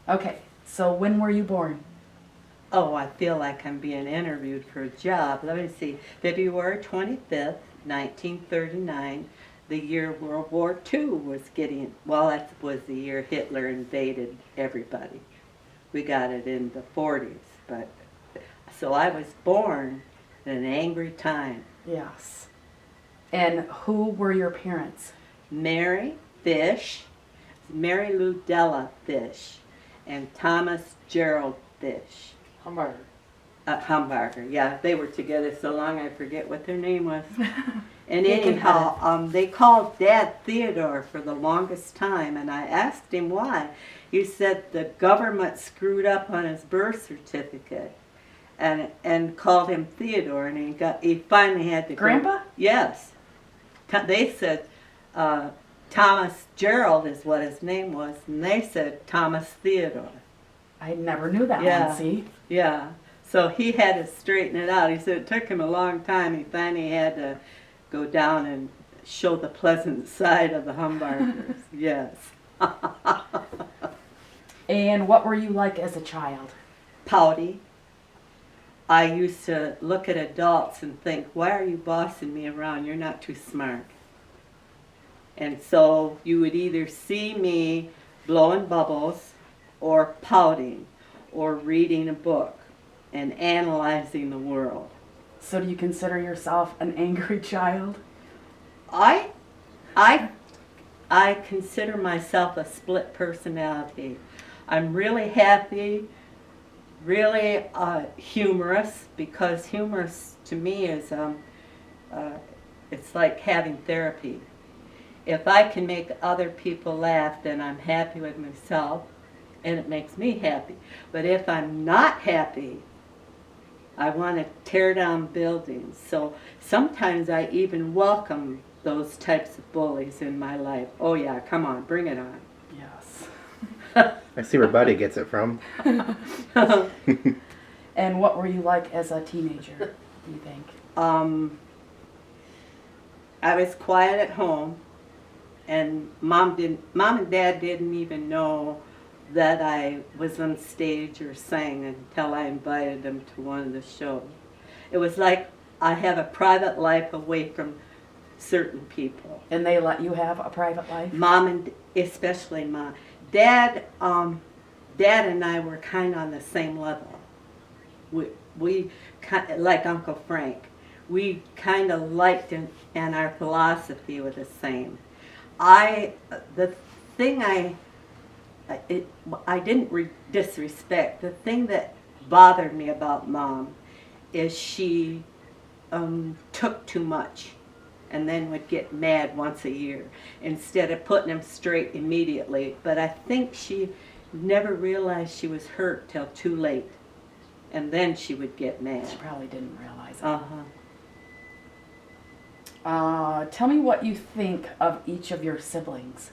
Okay, so when were you born? Oh, I feel like I'm being interviewed for a job. Let me see. February 25th, 1939, the year World War II was getting, well, that was the year Hitler invaded everybody. We got it in the 40s, but so I was born in an angry time. Yes. And who were your parents? Mary Fish, Mary Lou Della Fish, and Thomas Gerald Fish. Hamburger. Hamburger, yeah, they were together so long I forget what their name was. And He can anyhow, they called Dad Theodore for the longest time, and I asked him why. He said the government screwed up on his birth certificate, and called him Theodore, and he finally had to. Grandpa? Yes, they said Thomas Gerald is what his name was, and they said Thomas Theodore. I never knew that Yeah. one, see? Yeah, so he had to straighten it out. He said it took him a long time. He finally had to go down and show the pleasant side of the Hamburgers. Yes. And what were you like as a child? Pouty. I used to look at adults and think, why are you bossing me around? You're not too smart. And so you would either see me blowing bubbles or pouting or reading a book and analyzing the world. So do you consider yourself an angry child? I I consider myself a split personality. I'm really happy, really humorous, because humorous to me is it's like having therapy. If I can make other people laugh, then I'm happy with myself, and it makes me happy. But if I'm not happy, I want to tear down buildings. So sometimes I even welcome those types of bullies in my life. Oh yeah, come on, bring it on. Yes. I see where Buddy gets it from. And what were you like as a teenager, do you think? I was quiet at home, and Mom and Dad didn't even know that I was on stage or sang until I invited them to one of the shows. It was like I have a private life away from certain people. And they let you have a private life? Mom and especially Mom. Dad and I were kind of on the same level. We like Uncle Frank. We kind of liked and our philosophy were the same. The thing I didn't disrespect. The thing that bothered me about Mom is she took too much and then would get mad once a year instead of putting him straight immediately. But I think she never realized she was hurt till too late, and then she would get mad. She probably didn't realize it. Tell me what you think of each of your siblings.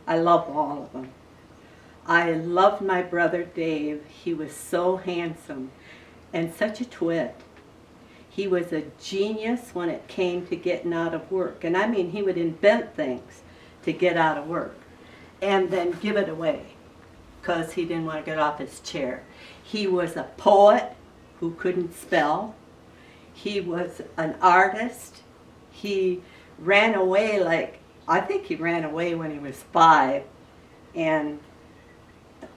I love all of them. I loved my brother Dave. He was so handsome and such a twit. He was a genius when it came to getting out of work. And I mean, he would invent things to get out of work and then give it away because he didn't want to get off his chair. He was a poet who couldn't spell. He was an artist. He ran away I think he ran away when he was 5, and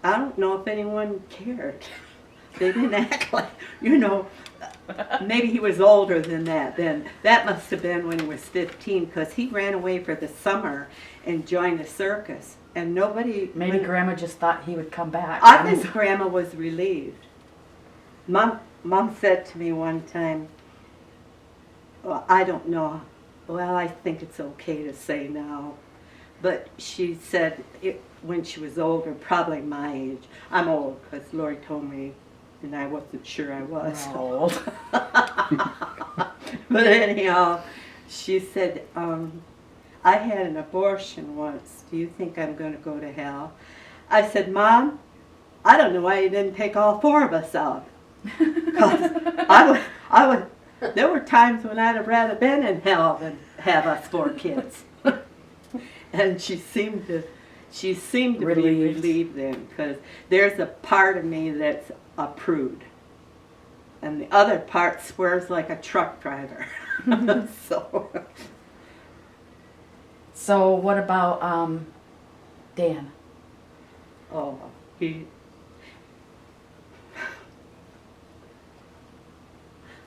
I don't know if anyone cared. They didn't act like, maybe he was older than that then. That must have been when he was 15, because he ran away for the summer and joined the circus, and nobody... Maybe Grandma just thought he would come back. I think Grandma was relieved. Mom said to me one time, well, I don't know, well, I think it's okay to say now, but she said when she was older, probably my age. I'm old because Lori told me, and I wasn't sure I was. Old. But anyhow, she said, I had an abortion once. Do you think I'm going to go to hell? I said, Mom, I don't know why you didn't take all 4 of us out. Because I would, there were times when I'd have rather been in hell than have us 4 kids. And she seemed to She seemed to Relieved. be relieved then, because there's a part of me that's a prude. And the other part swears like a truck driver. So what about Dan? Oh,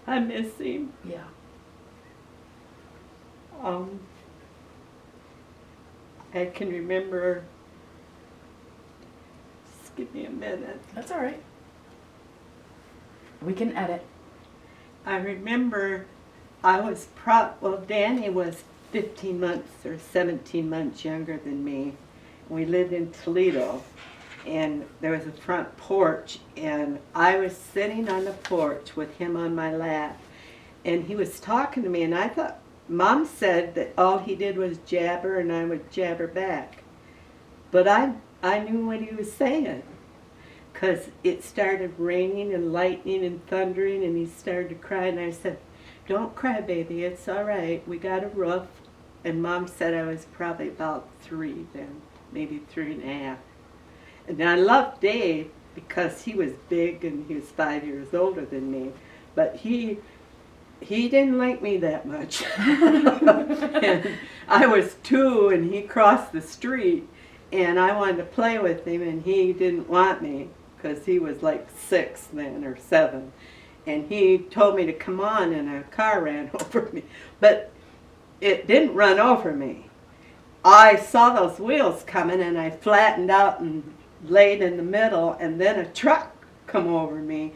I miss him. Yeah. I can remember, just give me a minute. That's all right. We can edit. I remember Danny was 15 months or 17 months younger than me. We lived in Toledo, and there was a front porch, and I was sitting on the porch with him on my lap, and he was talking to me, and I thought, Mom said that all he did was jabber, and I would jabber back. But I knew what he was saying, because it started raining and lightning and thundering, and he started to cry, and I said, "Don't cry, baby, it's all right, we got a roof." And Mom said I was probably about 3 then, maybe 3.5. And I loved Dave because he was big and he was 5 years older than me, but he didn't like me that much. And I was 2 and he crossed the street, and I wanted to play with him, and he didn't want me because he was like 6 then or 7. And he told me to come on, and a car ran over me. But it didn't run over me. I saw those wheels coming, and I flattened out and laid in the middle, and then a truck come over me.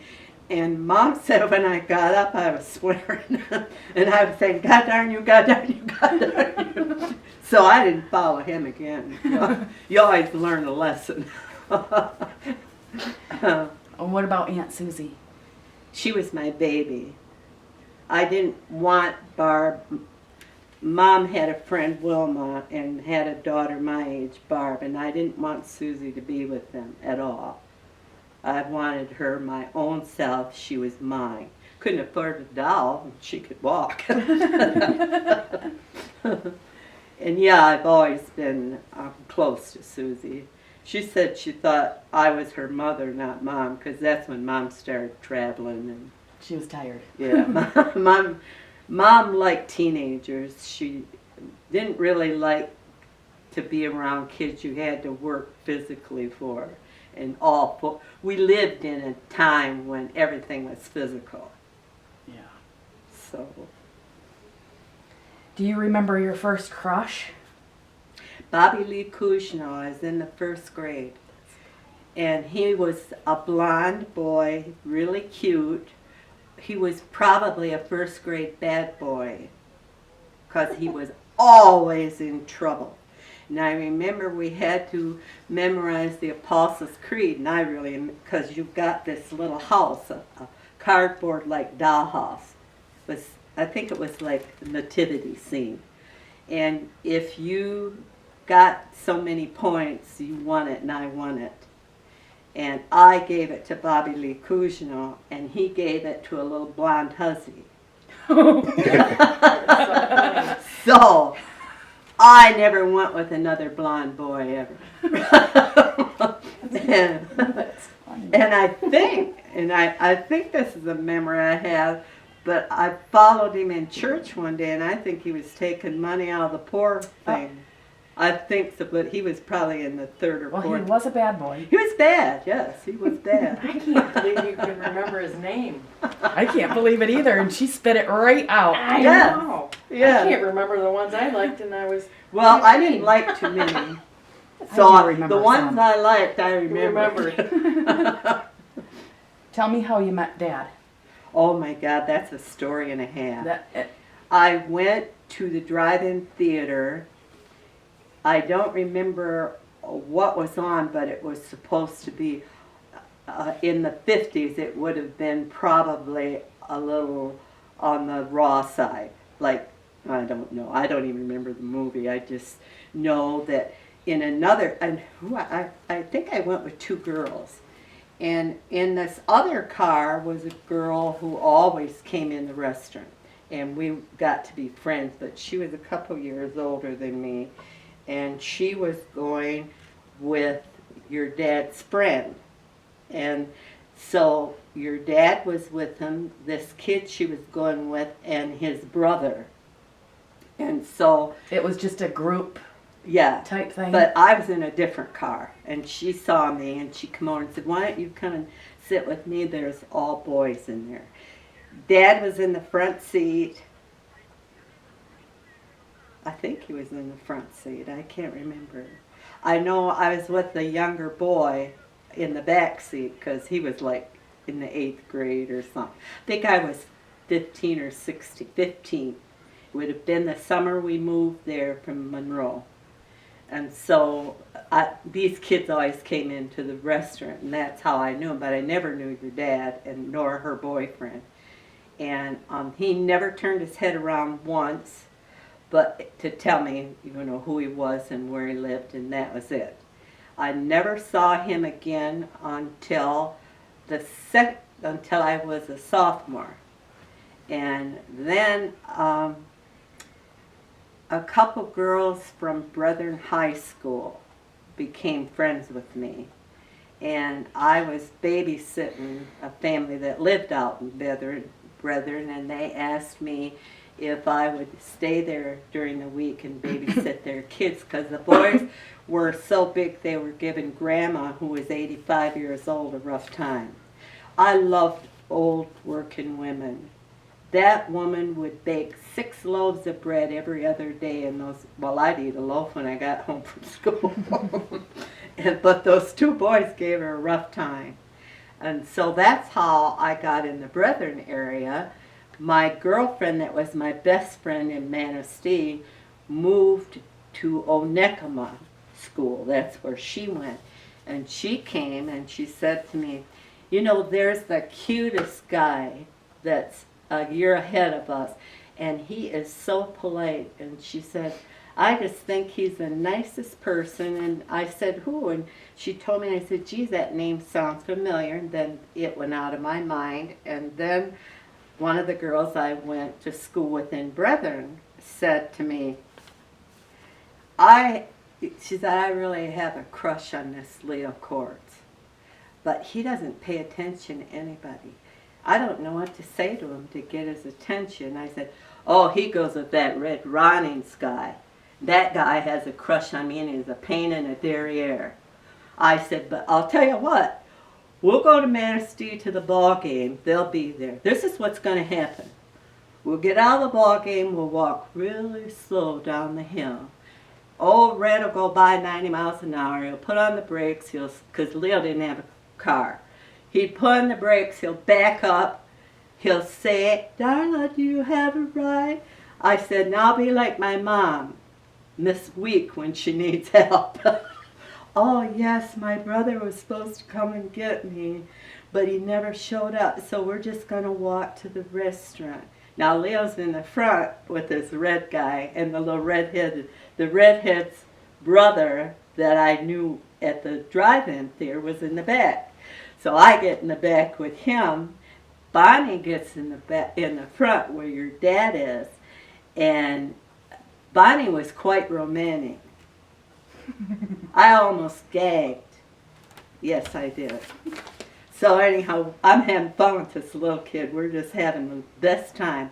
And Mom said when I got up, I was swearing. And I was saying, "God darn you, God darn you, God darn you." So I didn't follow him again. You always learn a lesson. What about Aunt Susie? She was my baby. I didn't want Barb. Mom had a friend, Wilma, and had a daughter my age, Barb, and I didn't want Susie to be with them at all. I wanted her my own self. She was mine. Couldn't afford a doll. She could walk. And yeah, I've always been close to Susie. She said she thought I was her mother, not Mom, because that's when Mom started traveling. And She was tired. yeah, Mom liked teenagers. She didn't really like to be around kids you had to work physically for. And we lived in a time when everything was physical. Yeah. So, Do you remember your first crush? Bobby Lee Kuzno, I was in the 1st grade. And he was a blonde boy, really cute. He was probably a 1st grade bad boy because he was always in trouble. And I remember we had to memorize the Apostles' Creed, and I really, because you've got this little house, a cardboard like dollhouse. I think it was like a nativity scene. And if you got so many points, you won it, and I won it. And I gave it to Bobby Lee Kuzno, and he gave it to a little blonde hussy. So I never went with another blonde boy ever. and I think this is a memory I have, but I followed him in church one day, and I think he was taking money out of the poor thing. I think so, but he was probably in the 3rd or 4th. Well, he was a bad boy. He was bad, yes, he was bad. I can't believe you can remember his name. I can't believe it either, and she spit it right out. I Yes. know. Yeah. I can't remember the ones I liked, and I was. Well, I didn't like too many. So I do remember the ones some. I liked, I remembered. Tell me how you met Dad. Oh my God, that's a story and a half. That, I went to the drive-in theater. I don't remember what was on, but it was supposed to be in the 50s. It would have been probably a little on the raw side. Like, I don't know. I don't even remember the movie. I just know that in another, and I think I went with 2 girls. And in this other car was a girl who always came in the restaurant. And we got to be friends, but she was a couple years older than me. And she was going with your dad's friend. And so your dad was with him, this kid she was going with, and his brother. And so, It was just a group yeah. type thing. But I was in a different car, and she saw me, and she come over and said, "Why don't you come and sit with me? There's all boys in there." Dad was in the front seat. I think he was in the front seat. I can't remember. I know I was with the younger boy in the back seat because he was like in the 8th grade or something. I think I was 15 or 16, 15. It would have been the summer we moved there from Monroe. And so these kids always came into the restaurant, and that's how I knew him. But I never knew your dad, and nor her boyfriend. And he never turned his head around once, but to tell me, who he was and where he lived, and that was it. I never saw him again until I was a sophomore, and then a couple girls from Brethren High School became friends with me. And I was babysitting a family that lived out in Brethren, and they asked me if I would stay there during the week and babysit their kids, because the boys were so big they were giving Grandma, who was 85 years old, a rough time. I loved old working women. That woman would bake 6 loaves of bread every other day, and I'd eat a loaf when I got home from school. But those 2 boys gave her a rough time. And so that's how I got in the Brethren area. My girlfriend that was my best friend in Manistee moved to Onekama School. That's where she went. And she came and she said to me, there's the cutest guy that's a year ahead of us, and he is so polite. And she said, I just think he's the nicest person. And I said, who? And she told me, and I said, geez, that name sounds familiar. And then it went out of my mind. And then one of the girls I went to school with in Brethren said to me, she said, I really have a crush on this Leo Kortz, but he doesn't pay attention to anybody. I don't know what to say to him to get his attention. I said, oh, he goes with that Red Ronings guy. That guy has a crush on me, and he's a pain in the derriere. I said, but I'll tell you what, we'll go to Manistee to the ball game. They'll be there. This is what's going to happen. We'll get out of the ball game. We'll walk really slow down the hill. Old Red will go by 90 miles an hour. He'll put on the brakes, because Leo didn't have a car. He'd put on the brakes. He'll back up. He'll say, Darla, do you have a ride? I said, now I'll be like my mom this week when she needs help. Oh, yes, my brother was supposed to come and get me, but he never showed up, so we're just going to walk to the restaurant. Now, Leo's in the front with this red guy, and the redhead's brother that I knew at the drive-in theater was in the back. So I get in the back with him. Bonnie gets in the front where your dad is, and Bonnie was quite romantic. I almost gagged. Yes, I did. So anyhow, I'm having fun with this little kid. We're just having the best time.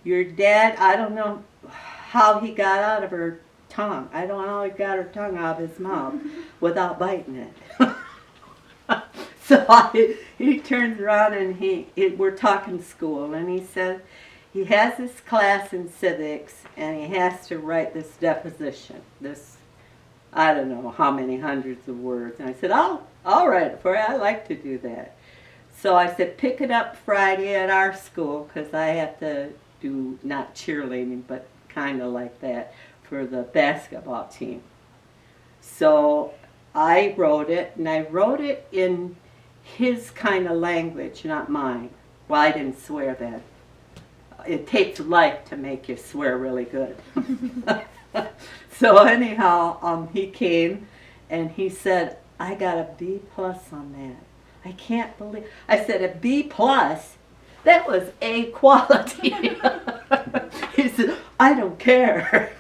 Your dad, I don't know how he got out of her tongue. I don't know how he got her tongue out of his mouth without biting it. So he turns around and we're talking school, and he says he has this class in civics, and he has to write this deposition, this, I don't know how many hundreds of words. And I said, I'll write it for you. I like to do that. So I said, pick it up Friday at our school, because I have to do not cheerleading, but kind of like that for the basketball team. So I wrote it, and I wrote it in his kind of language, not mine. Well, I didn't swear then. It takes life to make you swear really good. So anyhow, he came and he said, I got a B+ on that. I can't believe. I said, a B+? That was A quality. He said, I don't care.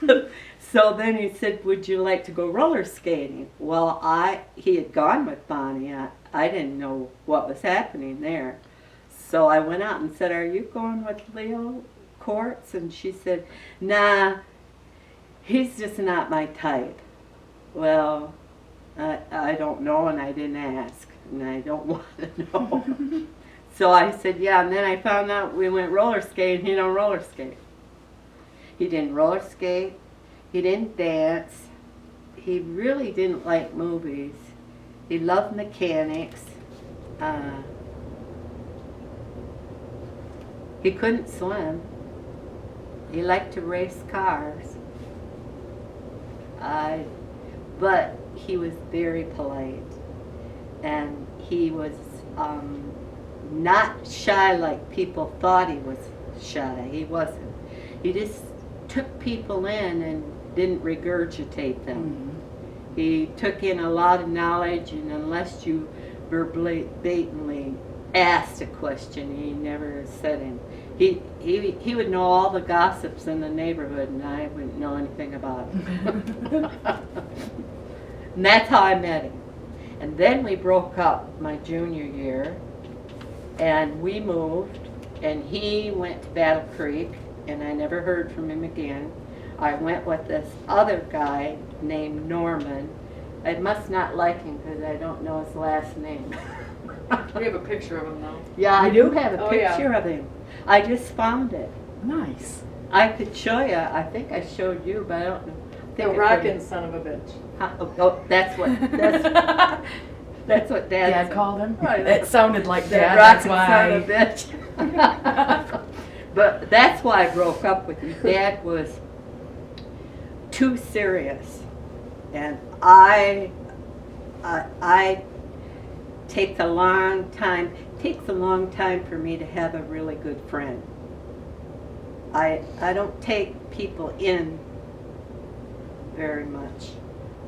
So then he said, would you like to go roller skating? Well, he had gone with Bonnie. I didn't know what was happening there. So I went out and said, are you going with Leo Kortz? And she said, nah, he's just not my type. Well, I don't know, and I didn't ask, and I don't want to know. So I said, yeah, and then I found out we went roller skating. He don't roller skate. He didn't roller skate. He didn't dance. He really didn't like movies. He loved mechanics. He couldn't swim. He liked to race cars. But he was very polite. And he was not shy like people thought he was shy. He wasn't. He just took people in and didn't regurgitate them. Mm-hmm. He took in a lot of knowledge, and unless you verbatimly asked a question, he never said anything. He would know all the gossips in the neighborhood, and I wouldn't know anything about it. And that's how I met him. And then we broke up my junior year, and we moved, and he went to Battle Creek, and I never heard from him again. I went with this other guy named Norman. I must not like him because I don't know his last name. We have a picture of him though. Yeah, I do have a Oh, picture yeah. of him. I just found it. Nice. I could show you. I think I showed you, but I don't know. The rockin' son of a bitch. That's what Dad Dad said. called him? Right. It sounded like The Dad, that's rockin' son why. of a bitch. But that's why I broke up with you. Dad was too serious, and I takes a long time. Takes a long time for me to have a really good friend. I don't take people in very much.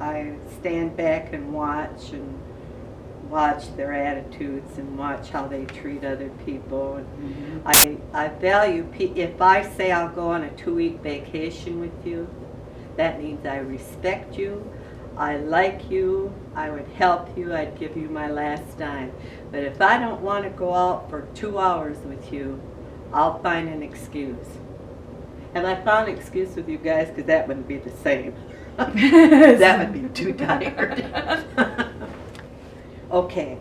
I stand back and watch their attitudes and watch how they treat other people. And I value if I say I'll go on a 2-week vacation with you, that means I respect you, I like you, I would help you, I'd give you my last dime. But if I don't want to go out for 2 hours with you, I'll find an excuse. And I found an excuse with you guys because that wouldn't be the same. That would be too tired. Okay,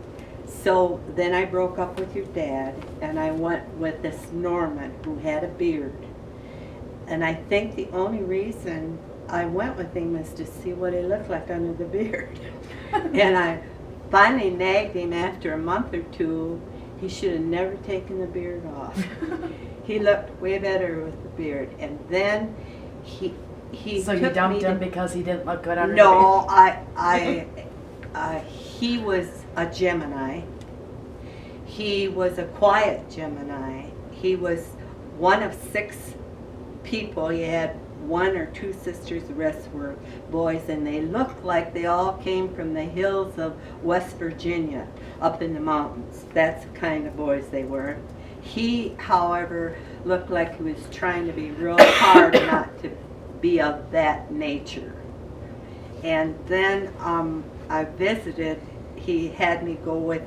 so then I broke up with your dad, and I went with this Norman who had a beard. And I think the only reason I went with him was to see what he looked like under the beard. And I finally nagged him after a month or two. He should have never taken the beard off. He looked way better with the beard. And then he So took you dumped me him to, because he didn't look good under no, he was a Gemini. He was a quiet Gemini. He was one of 6 people. He had 1 or 2 sisters, the rest were boys, and they looked like they all came from the hills of West Virginia, up in the mountains. That's the kind of boys they were. He, however, looked like he was trying to be real hard not to be of that nature. And then I visited, he had me go with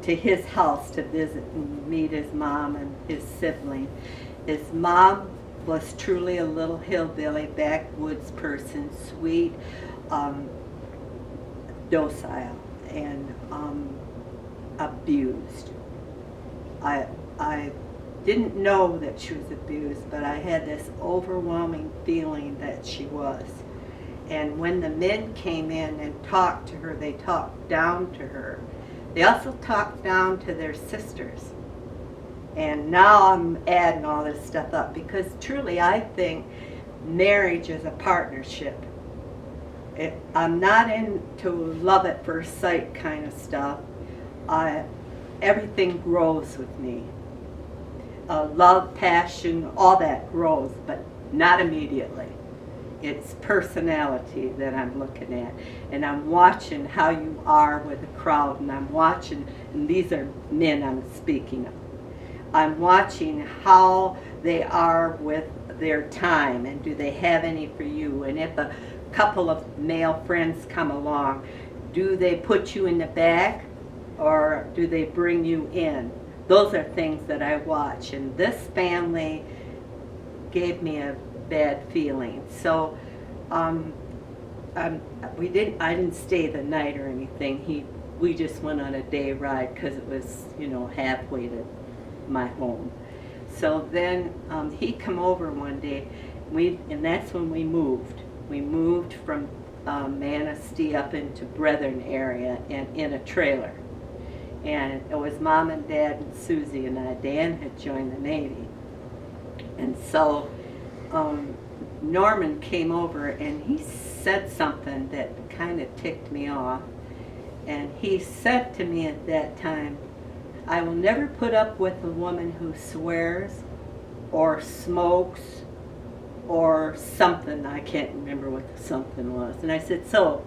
to his house to visit and meet his mom and his sibling. His mom was truly a little hillbilly, backwoods person, sweet, docile, and abused. I didn't know that she was abused, but I had this overwhelming feeling that she was. And when the men came in and talked to her, they talked down to her. They also talked down to their sisters. And now I'm adding all this stuff up because truly I think marriage is a partnership. I'm not into love at first sight kind of stuff. Everything grows with me. Love, passion, all that grows, but not immediately. It's personality that I'm looking at. And I'm watching how you are with a crowd, and I'm watching, and these are men I'm speaking of. I'm watching how they are with their time, and do they have any for you? And if a couple of male friends come along, do they put you in the back or do they bring you in? Those are things that I watch, and this family gave me a bad feeling. So I didn't stay the night or anything. We just went on a day ride because it was, halfway to my home. So then he come over one day, and that's when we moved. We moved from Manistee up into Brethren area and in a trailer. And it was Mom and Dad and Susie and I. Dan had joined the Navy. And so Norman came over and he said something that kind of ticked me off. And he said to me at that time, I will never put up with a woman who swears or smokes or something. I can't remember what the something was. And I said, so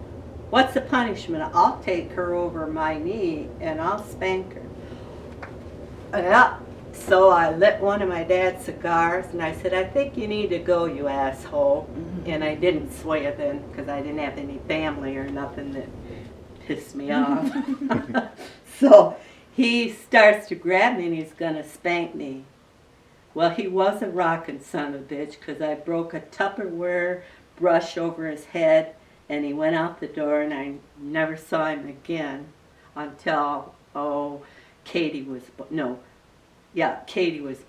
what's the punishment? I'll take her over my knee and I'll spank her. Yeah. So I lit one of my dad's cigars and I said, I think you need to go, you asshole. Mm-hmm. And I didn't swear then because I didn't have any family or nothing that pissed me off. So he starts to grab me and he's going to spank me. Well, he was a rockin' son of a bitch because I broke a Tupperware brush over his head and he went out the door and I never saw him again until, Katie was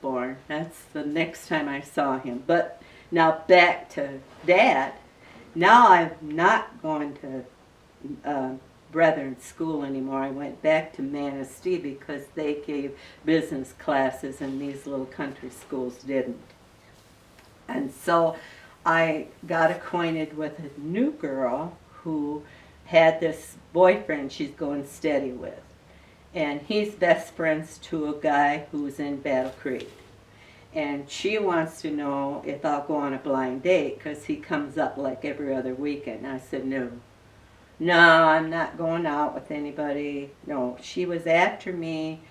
born. That's the next time I saw him. But now back to Dad. Now I'm not going to Brethren school anymore. I went back to Manistee because they gave business classes and these little country schools didn't. And so I got acquainted with a new girl who had this boyfriend she's going steady with. And he's best friends to a guy who's in Battle Creek. And she wants to know if I'll go on a blind date because he comes up like every other weekend. And I said, no, I'm not going out with anybody. No, she was after me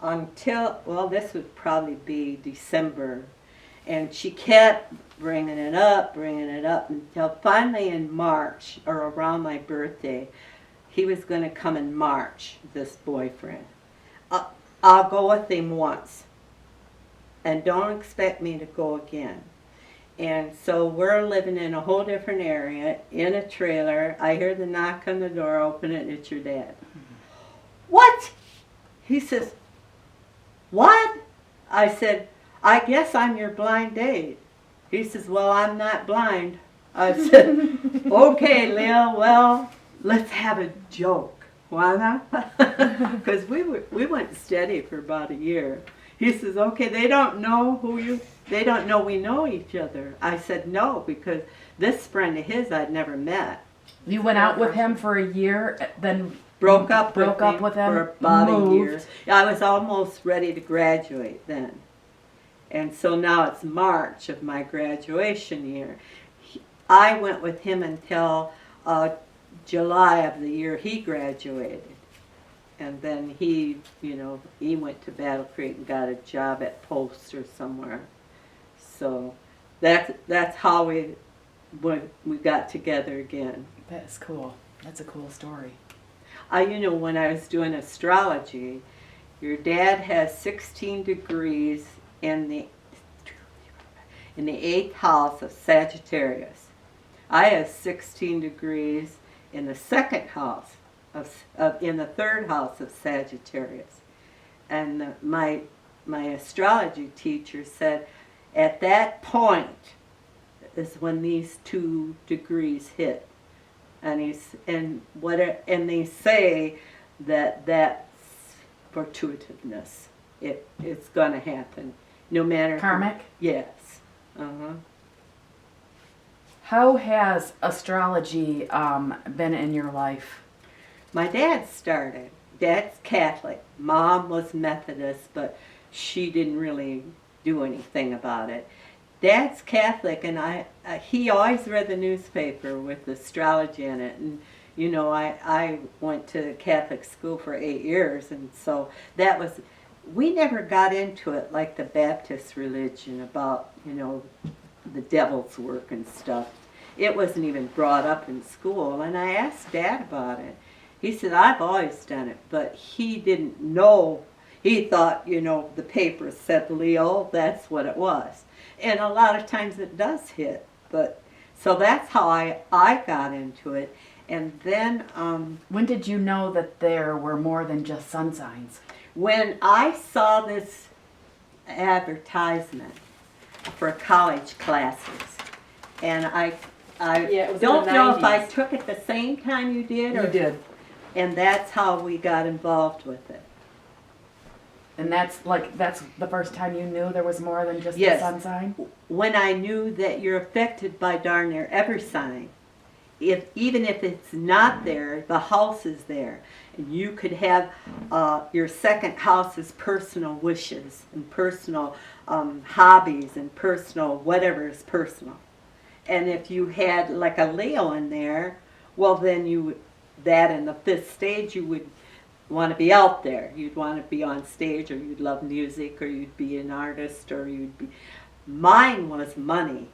until, this would probably be December. And she kept bringing it up until finally in March, or around my birthday, he was going to come in March, this boyfriend. I'll go with him once. And don't expect me to go again. And so we're living in a whole different area, in a trailer. I hear the knock on the door, open it, and it's your dad. What? He says, what? I said, I guess I'm your blind date. He says, well, I'm not blind. I said, okay, Lil, well, let's have a joke. Why not? Because we went steady for about a year. He says, okay, they don't know we know each other. I said, no, because this friend of his I'd never met. You went out with him for a year, then broke up with him for about a year. I was almost ready to graduate then. And so now it's March of my graduation year. I went with him until July of the year he graduated. And then he went to Battle Creek and got a job at Post or somewhere. So that's how we got together again. That's cool. That's a cool story. When I was doing astrology, your dad has 16 degrees in the 8th house of Sagittarius. I have 16 degrees in the 2nd house in the 3rd house of Sagittarius. And my astrology teacher said at that point is when these 2 degrees hit. And they say that's fortuitiveness. It's going to happen, no matter karmic. Yes. How has astrology been in your life? My dad started. Dad's Catholic. Mom was Methodist, but she didn't really do anything about it. Dad's Catholic, and he always read the newspaper with astrology in it. And I went to Catholic school for 8 years, and so we never got into it like the Baptist religion about the devil's work and stuff. It wasn't even brought up in school, and I asked Dad about it. He said, I've always done it, but he didn't know. He thought, the paper said Leo, that's what it was. And a lot of times it does hit, but so that's how I got into it. And then When did you know that there were more than just sun signs? when I saw this advertisement for college classes, and I Yeah, it was in don't the know if I 90s. took it the same time you did, or You did. and that's how we got involved with it. And that's the first time you knew there was more than just Yes. the sun sign? When I knew that you're affected by darn near every sign, even if it's not there, the house is there. And you could have your second house's personal wishes and personal hobbies and personal whatever is personal. And if you had like a Leo in there, well then that in the fifth stage you would want to be out there. You'd want to be on stage, or you'd love music, or you'd be an artist, or you'd be... Mine was money.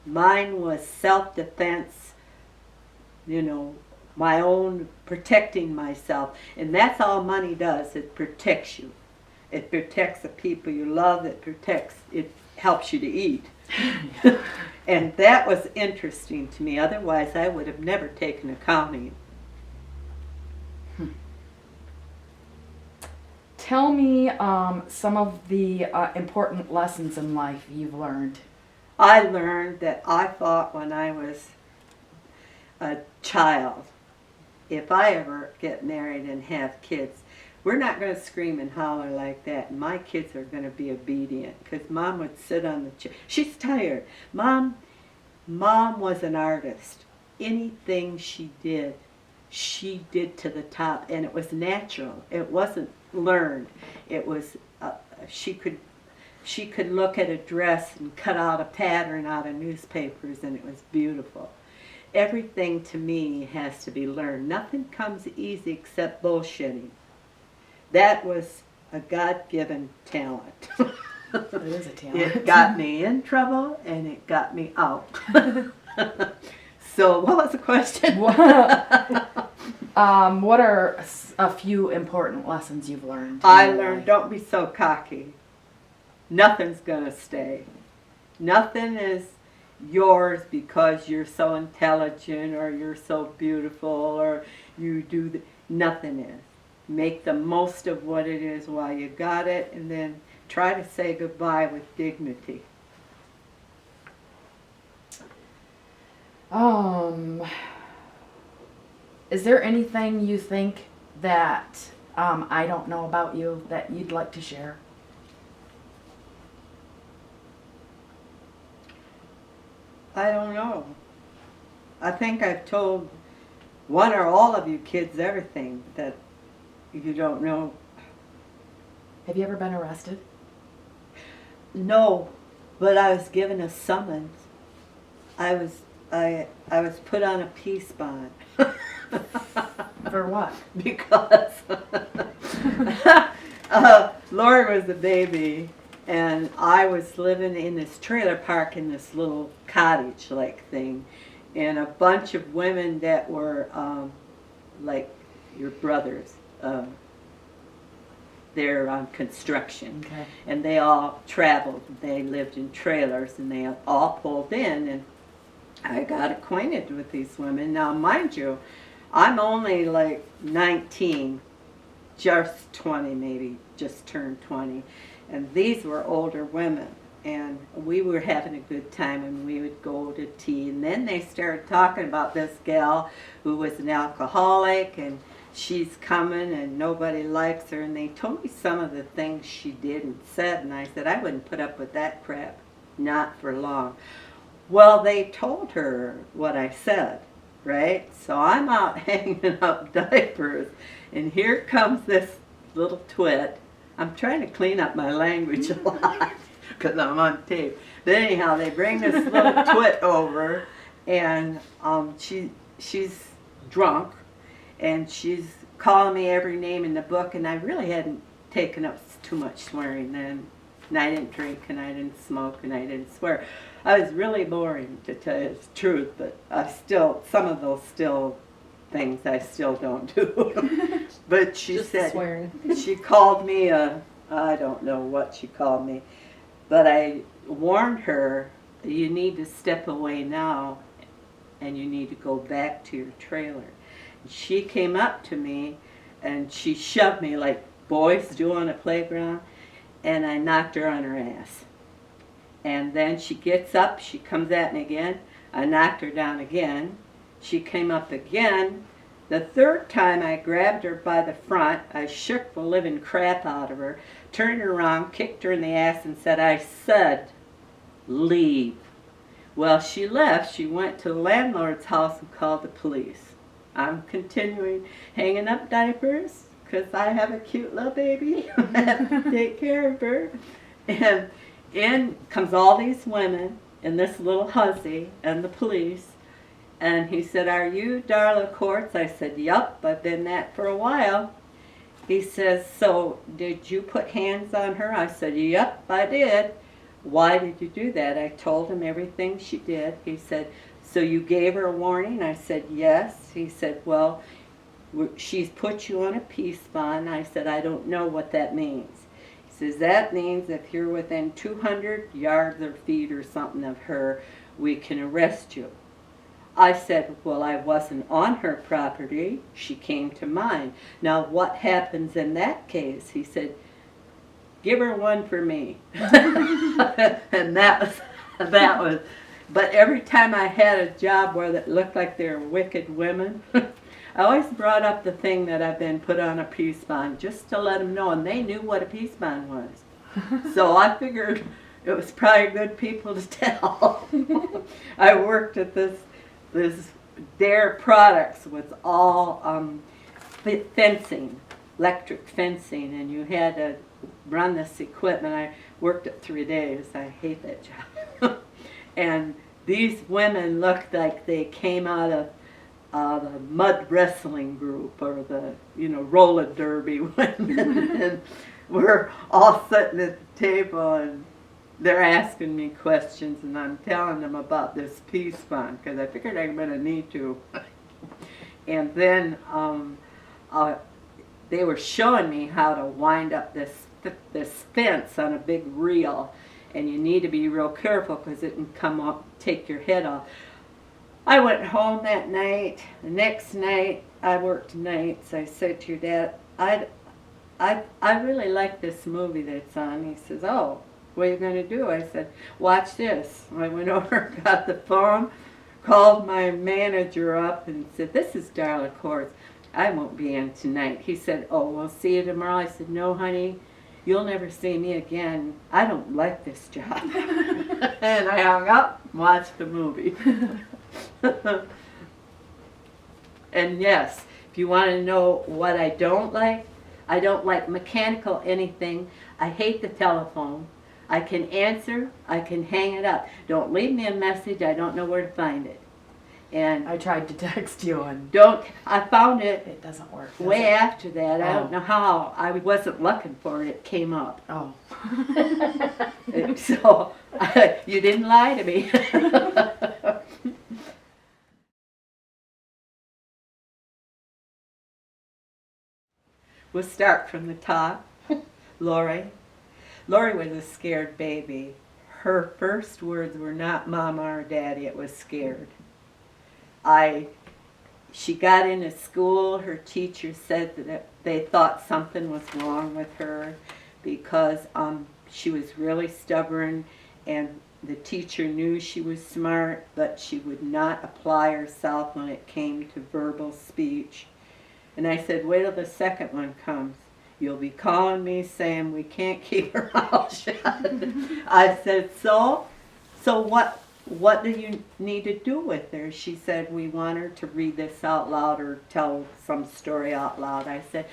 Mine was self-defense, my own protecting myself. And that's all money does. It protects you. It protects the people you love. It helps you to eat. And that was interesting to me. Otherwise, I would have never taken accounting. Tell me some of the important lessons in life you've learned. I learned that I thought when I was a child, if I ever get married and have kids, we're not going to scream and holler like that. My kids are going to be obedient, because Mom would sit on the chair. She's tired. Mom was an artist. Anything she did to the top, and it was natural. It wasn't learned. It was she could look at a dress and cut out a pattern out of newspapers, and it was beautiful. Everything to me has to be learned. Nothing comes easy except bullshitting. That was a God-given talent. It is a talent. It got me in trouble, and it got me out. So what was the question? What are a few important lessons you've learned? I in your learned, life? don't be so cocky. Nothing's going to stay. Nothing is yours because you're so intelligent, or you're so beautiful, or you do nothing is. Make the most of what it is while you got it, and then try to say goodbye with dignity. Is there anything you think that I don't know about you that you'd like to share? I don't know. I think I've told one or all of you kids everything that you don't know. Have you ever been arrested? No, but I was given a summons. I was put on a peace bond. For what? Because Lori was the baby, and I was living in this trailer park in this little cottage-like thing, and a bunch of women that were like your brothers. They're on construction, Okay. and they all traveled. They lived in trailers, and they all pulled in, and I got acquainted with these women. Now, mind you, I'm only like 19, just 20 maybe, just turned 20. And these were older women. And we were having a good time, and we would go to tea. And then they started talking about this gal who was an alcoholic, and she's coming and nobody likes her. And they told me some of the things she did and said. And I said, I wouldn't put up with that crap, not for long. Well, they told her what I said, right? So I'm out hanging up diapers, and here comes this little twit. I'm trying to clean up my language a lot because I'm on tape. But anyhow, they bring this little twit over, and she's drunk, and she's calling me every name in the book, and I really hadn't taken up too much swearing then. And I didn't drink, and I didn't smoke, and I didn't swear. I was really boring, to tell you the truth, but some of those things I still don't do. But she Just the said, swearing. she called me I don't know what she called me, but I warned her, you need to step away now, and you need to go back to your trailer. She came up to me, and she shoved me like boys do on a playground, and I knocked her on her ass. And then she gets up, she comes at me again, I knocked her down again. She came up again. The third time I grabbed her by the front, I shook the living crap out of her, turned her around, kicked her in the ass, and said, I said, leave. Well, she left. She went to the landlord's house and called the police. I'm continuing hanging up diapers because I have a cute little baby. I have to take care of her. And in comes all these women and this little hussy and the police. And he said, are you Darla Kortz? I said, yup, I've been that for a while. He says, so did you put hands on her? I said, yup, I did. Why did you do that? I told him everything she did. He said, so you gave her a warning? I said, yes. He said, well, she's put you on a peace bond. I said, I don't know what that means. He says, that means if you're within 200 yards or feet or something of her, we can arrest you. I said, well, I wasn't on her property. She came to mine. Now, what happens in that case? He said, give her one for me. And that was, but every time I had a job where it looked like they were wicked women, I always brought up the thing that I've been put on a peace bond, just to let them know, and they knew what a peace bond was. So I figured it was probably good people to tell. I worked at this Dare Products with all fencing, electric fencing, and you had to run this equipment. I worked it 3 days. I hate that job. And these women looked like they came out of the mud wrestling group or the roller derby women, and we're all sitting at the table and they're asking me questions, and I'm telling them about this peace bond because I figured I'm going to need to. And then they were showing me how to wind up this fence on a big reel, and you need to be real careful because it can come up, take your head off. I went home that night. The next night, I worked nights. I said to your dad, I really like this movie that's on. He says, oh, what are you going to do? I said, watch this. I went over, got the phone, called my manager up and said, this is Darla Kortz. I won't be in tonight. He said, oh, we'll see you tomorrow. I said, no, honey, you'll never see me again. I don't like this job. And I hung up and watched the movie. And yes, if you want to know what I don't like mechanical anything. I hate the telephone. I can answer, I can hang it up. Don't leave me a message, I don't know where to find it. And I tried to text you and I found it it doesn't work. does way it? after that. I don't know how. I wasn't looking for it, it came up. Oh. So, you didn't lie to me. We'll start from the top. Lori. Lori was a scared baby. Her first words were not Mama or Daddy, it was scared. She got into school, her teacher said that they thought something was wrong with her because she was really stubborn, and the teacher knew she was smart, but she would not apply herself when it came to verbal speech. And I said, wait till the second one comes. You'll be calling me saying we can't keep her mouth shut. I said, so what do you need to do with her? She said, we want her to read this out loud or tell some story out loud. I said,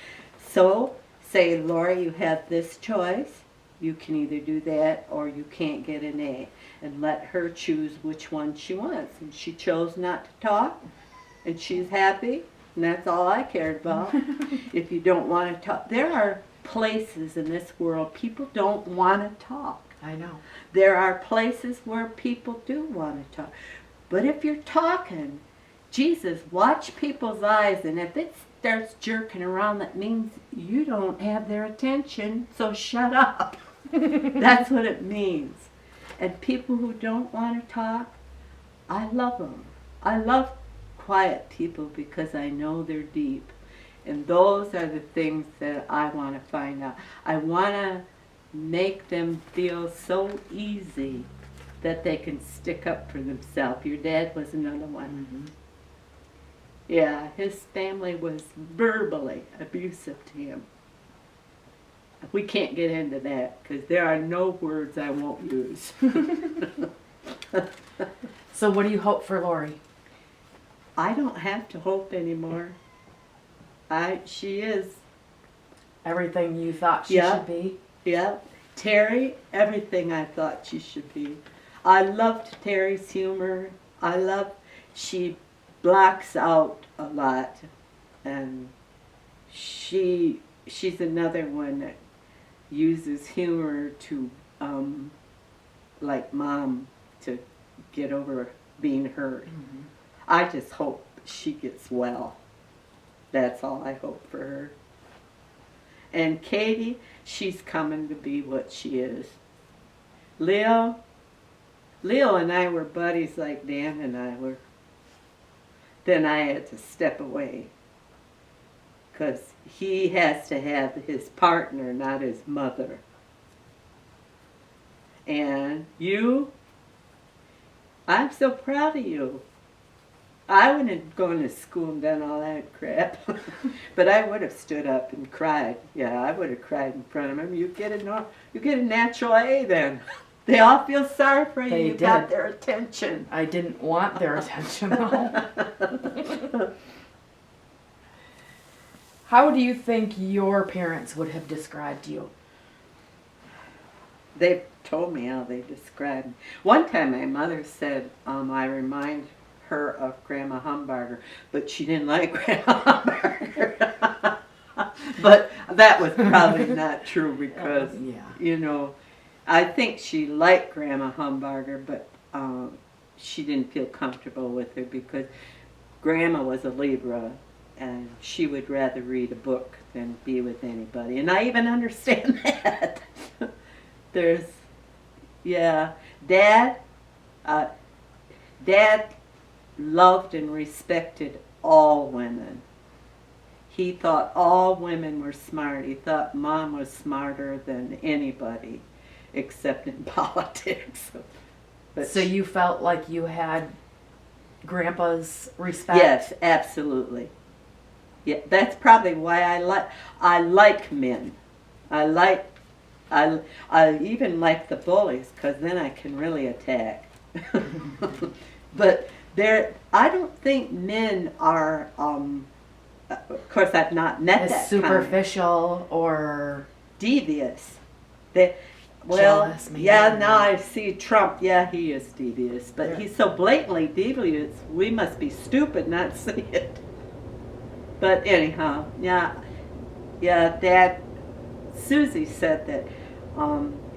so say, Lori, you have this choice. You can either do that or you can't get an A. And let her choose which one she wants. And she chose not to talk, and she's happy. And that's all I cared about. If you don't want to talk, there are places in this world people don't want to talk. I know. There are places where people do want to talk. But if you're talking, Jesus, watch people's eyes, and if it starts jerking around, that means you don't have their attention, so shut up. That's what it means. And people who don't want to talk, I love them. I love quiet people because I know they're deep. And those are the things that I want to find out. I want to make them feel so easy that they can stick up for themselves. Your dad was another one. Mm-hmm. Yeah, his family was verbally abusive to him. We can't get into that because there are no words I won't use. So what do you hope for Lori? I don't have to hope anymore. She is. Everything you thought she Yeah. should be? Yeah. Terry, everything I thought she should be. I loved Terry's humor. She blocks out a lot, and she's another one that uses humor to, like Mom, to get over being hurt. Mm-hmm. I just hope she gets well. That's all I hope for her. And Katie, she's coming to be what she is. Leo and I were buddies like Dan and I were. Then I had to step away because he has to have his partner, not his mother. And you, I'm so proud of you. I wouldn't have gone to school and done all that crap, but I would have stood up and cried. Yeah, I would have cried in front of him. You get a natural A then. They all feel sorry for you. They You got did. their attention. I didn't want their attention. No. How do you think your parents would have described you? They told me how they described me. One time my mother said, I remind her of Grandma Humbarger, but she didn't like Grandma Humbarger. But that was probably not true because, Yeah. I think she liked Grandma Humbarger, but she didn't feel comfortable with her because Grandma was a Libra and she would rather read a book than be with anybody. And I even understand that. Dad loved and respected all women. He thought all women were smart. He thought Mom was smarter than anybody, except in politics. But So you felt like you had Grandpa's respect? yes, absolutely. Yeah, that's probably why I like men. I even like the bullies because then I can really attack. But I don't think men are. Of course, I've not met As that superficial or devious. Jealous, maybe. Yeah. Now I see Trump. Yeah, he is devious, but Yeah. he's so blatantly devious. We must be stupid not to see it. But anyhow, yeah. Dad. Susie said that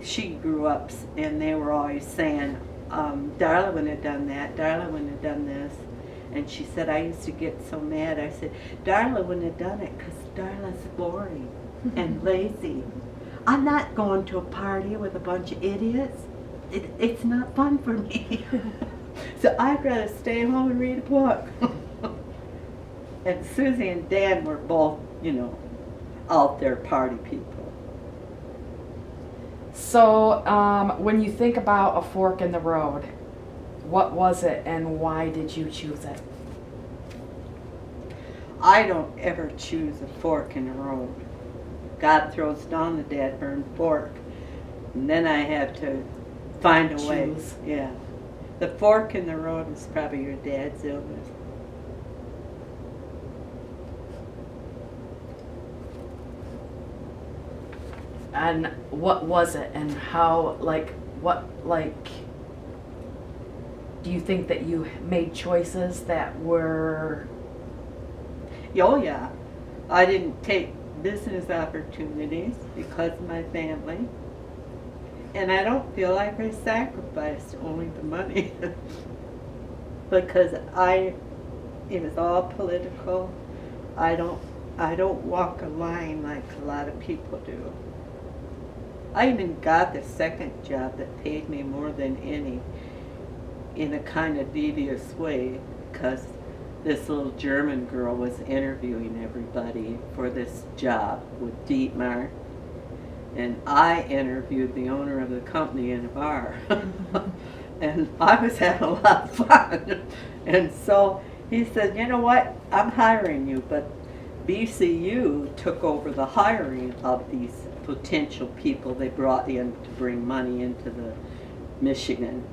she grew up and they were always saying, Darla wouldn't have done that, Darla wouldn't have done this. And she said, I used to get so mad. I said, Darla wouldn't have done it because Darla's boring and lazy. I'm not going to a party with a bunch of idiots. It's not fun for me. So I'd rather stay home and read a book. And Susie and Dan were both, out there party people. So, when you think about a fork in the road, what was it and why did you choose it? I don't ever choose a fork in the road. God throws down the dead burned fork, and then I have to find a way. Choose. Yeah. The fork in the road is probably your dad's illness. And what was it and how, do you think that you made choices that were... Oh yeah. I didn't take business opportunities because of my family. And I don't feel like I sacrificed only the money because it was all political. I don't walk a line like a lot of people do. I even got the second job that paid me more than any in a kind of devious way because this little German girl was interviewing everybody for this job with Dietmar. And I interviewed the owner of the company in a bar. And I was having a lot of fun. And so he said, you know what, I'm hiring you, but BCU took over the hiring of these potential people they brought in to bring money into the Michigan.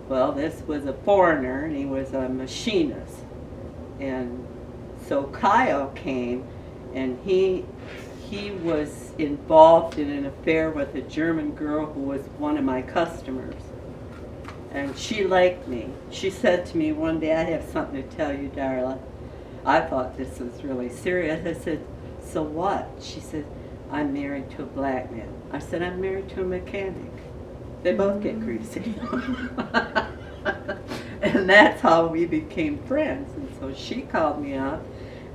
Well, this was a foreigner, and he was a machinist. And so Kyle came, and he was involved in an affair with a German girl who was one of my customers. And she liked me. She said to me one day, I have something to tell you, Darla. I thought this was really serious. I said, so what? She said, I'm married to a black man. I said, I'm married to a mechanic. They both get greasy. And that's how we became friends. And so she called me up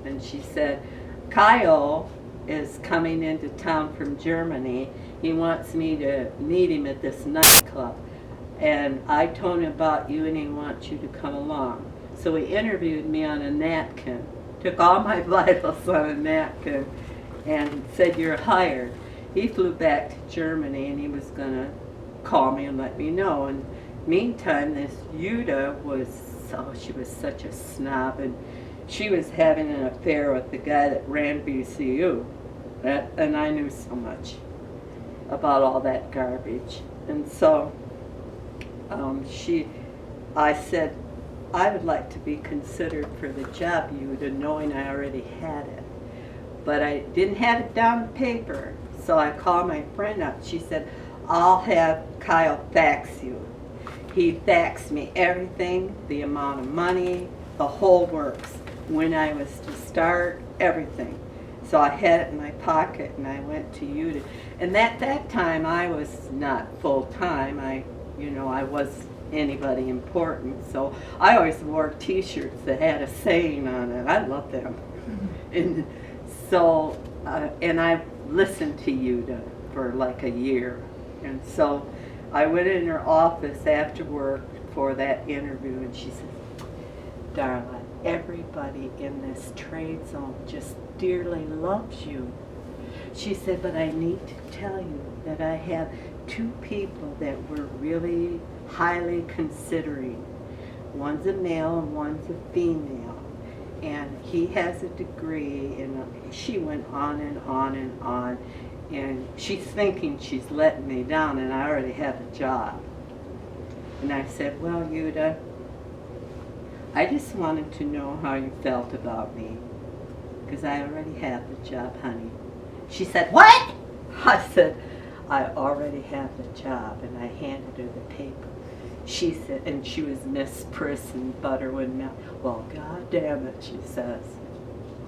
and she said, Kyle is coming into town from Germany. He wants me to meet him at this nightclub. And I told him about you and he wants you to come along. So he interviewed me on a napkin, took all my vitals on a napkin, and said, you're hired. He flew back to Germany and he was going to call me and let me know. And meantime, this Yuda she was such a snob, and she was having an affair with the guy that ran BCU. And I knew so much about all that garbage. And so I said, I would like to be considered for the job, Yuda, knowing I already had it. But I didn't have it down on paper. So I called my friend up. She said, I'll have Kyle fax you. He faxed me everything, the amount of money, the whole works, when I was to start, everything. So I had it in my pocket and I went to Yuda. And at that time I was not full-time. I was anybody important. So I always wore t-shirts that had a saying on it. I love them. And so, and I listened to Yuda for like a year. And so I went in her office after work for that interview, and she said, Darla, everybody in this trade zone just dearly loves you. She said, but I need to tell you that I have two people that we're really highly considering. One's a male and one's a female. And he has a degree, and she went on and on and on. And she's thinking she's letting me down, and I already have a job. And I said, well, Yuda, I just wanted to know how you felt about me, because I already have the job, honey. She said, what? I said, I already have the job, and I handed her the paper. She said, and she was Miss Priss and Butterwood Mount. Well, God damn it, she says.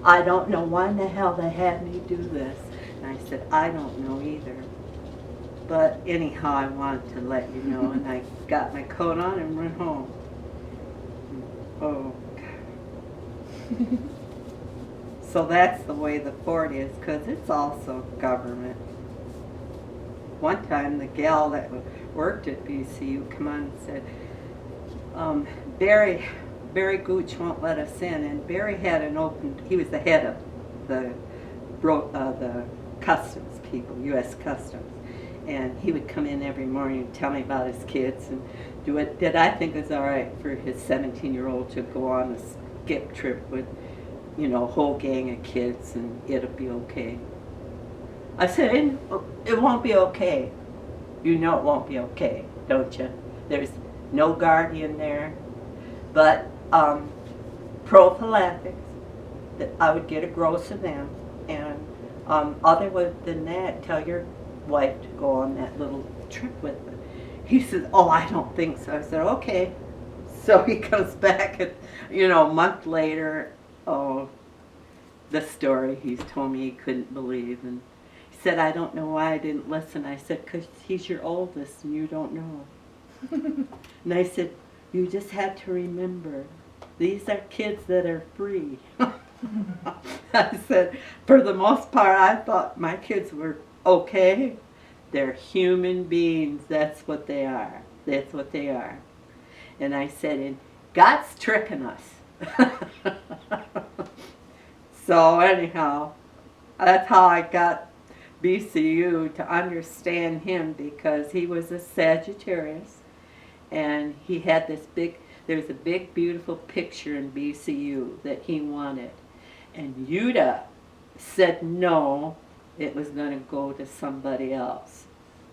I don't know why in the hell they had me do this. And I said, I don't know either. But anyhow, I wanted to let you know, and I got my coat on and went home. Oh, God. So that's the way the fort is, because it's also government. One time, the gal that worked at BCU come on and said, Barry Gooch won't let us in. And Barry had he was the head of the customs people, U.S. Customs. And he would come in every morning and tell me about his kids and do it. Did I think it was all right for his 17-year-old to go on a skip trip with, a whole gang of kids, and it'll be okay? I said, it won't be okay. You know it won't be okay, don't you? There's no guardian there. But prophylactics, that I would get a gross of them. And other than that, tell your wife to go on that little trip with them. He says, oh, I don't think so. I said, okay. So he comes back, and, a month later, the the story he's told me he couldn't believe. And he said, I don't know why I didn't listen. I said, because he's your oldest and you don't know. And I said, you just have to remember, these are kids that are free. I said, for the most part, I thought my kids were okay. They're human beings. That's what they are. That's what they are. And I said, and God's tricking us. So anyhow, that's how I got BCU to understand him, because he was a Sagittarius and he had this big, there's a big beautiful picture in BCU that he wanted. And Yuda said no, it was going to go to somebody else,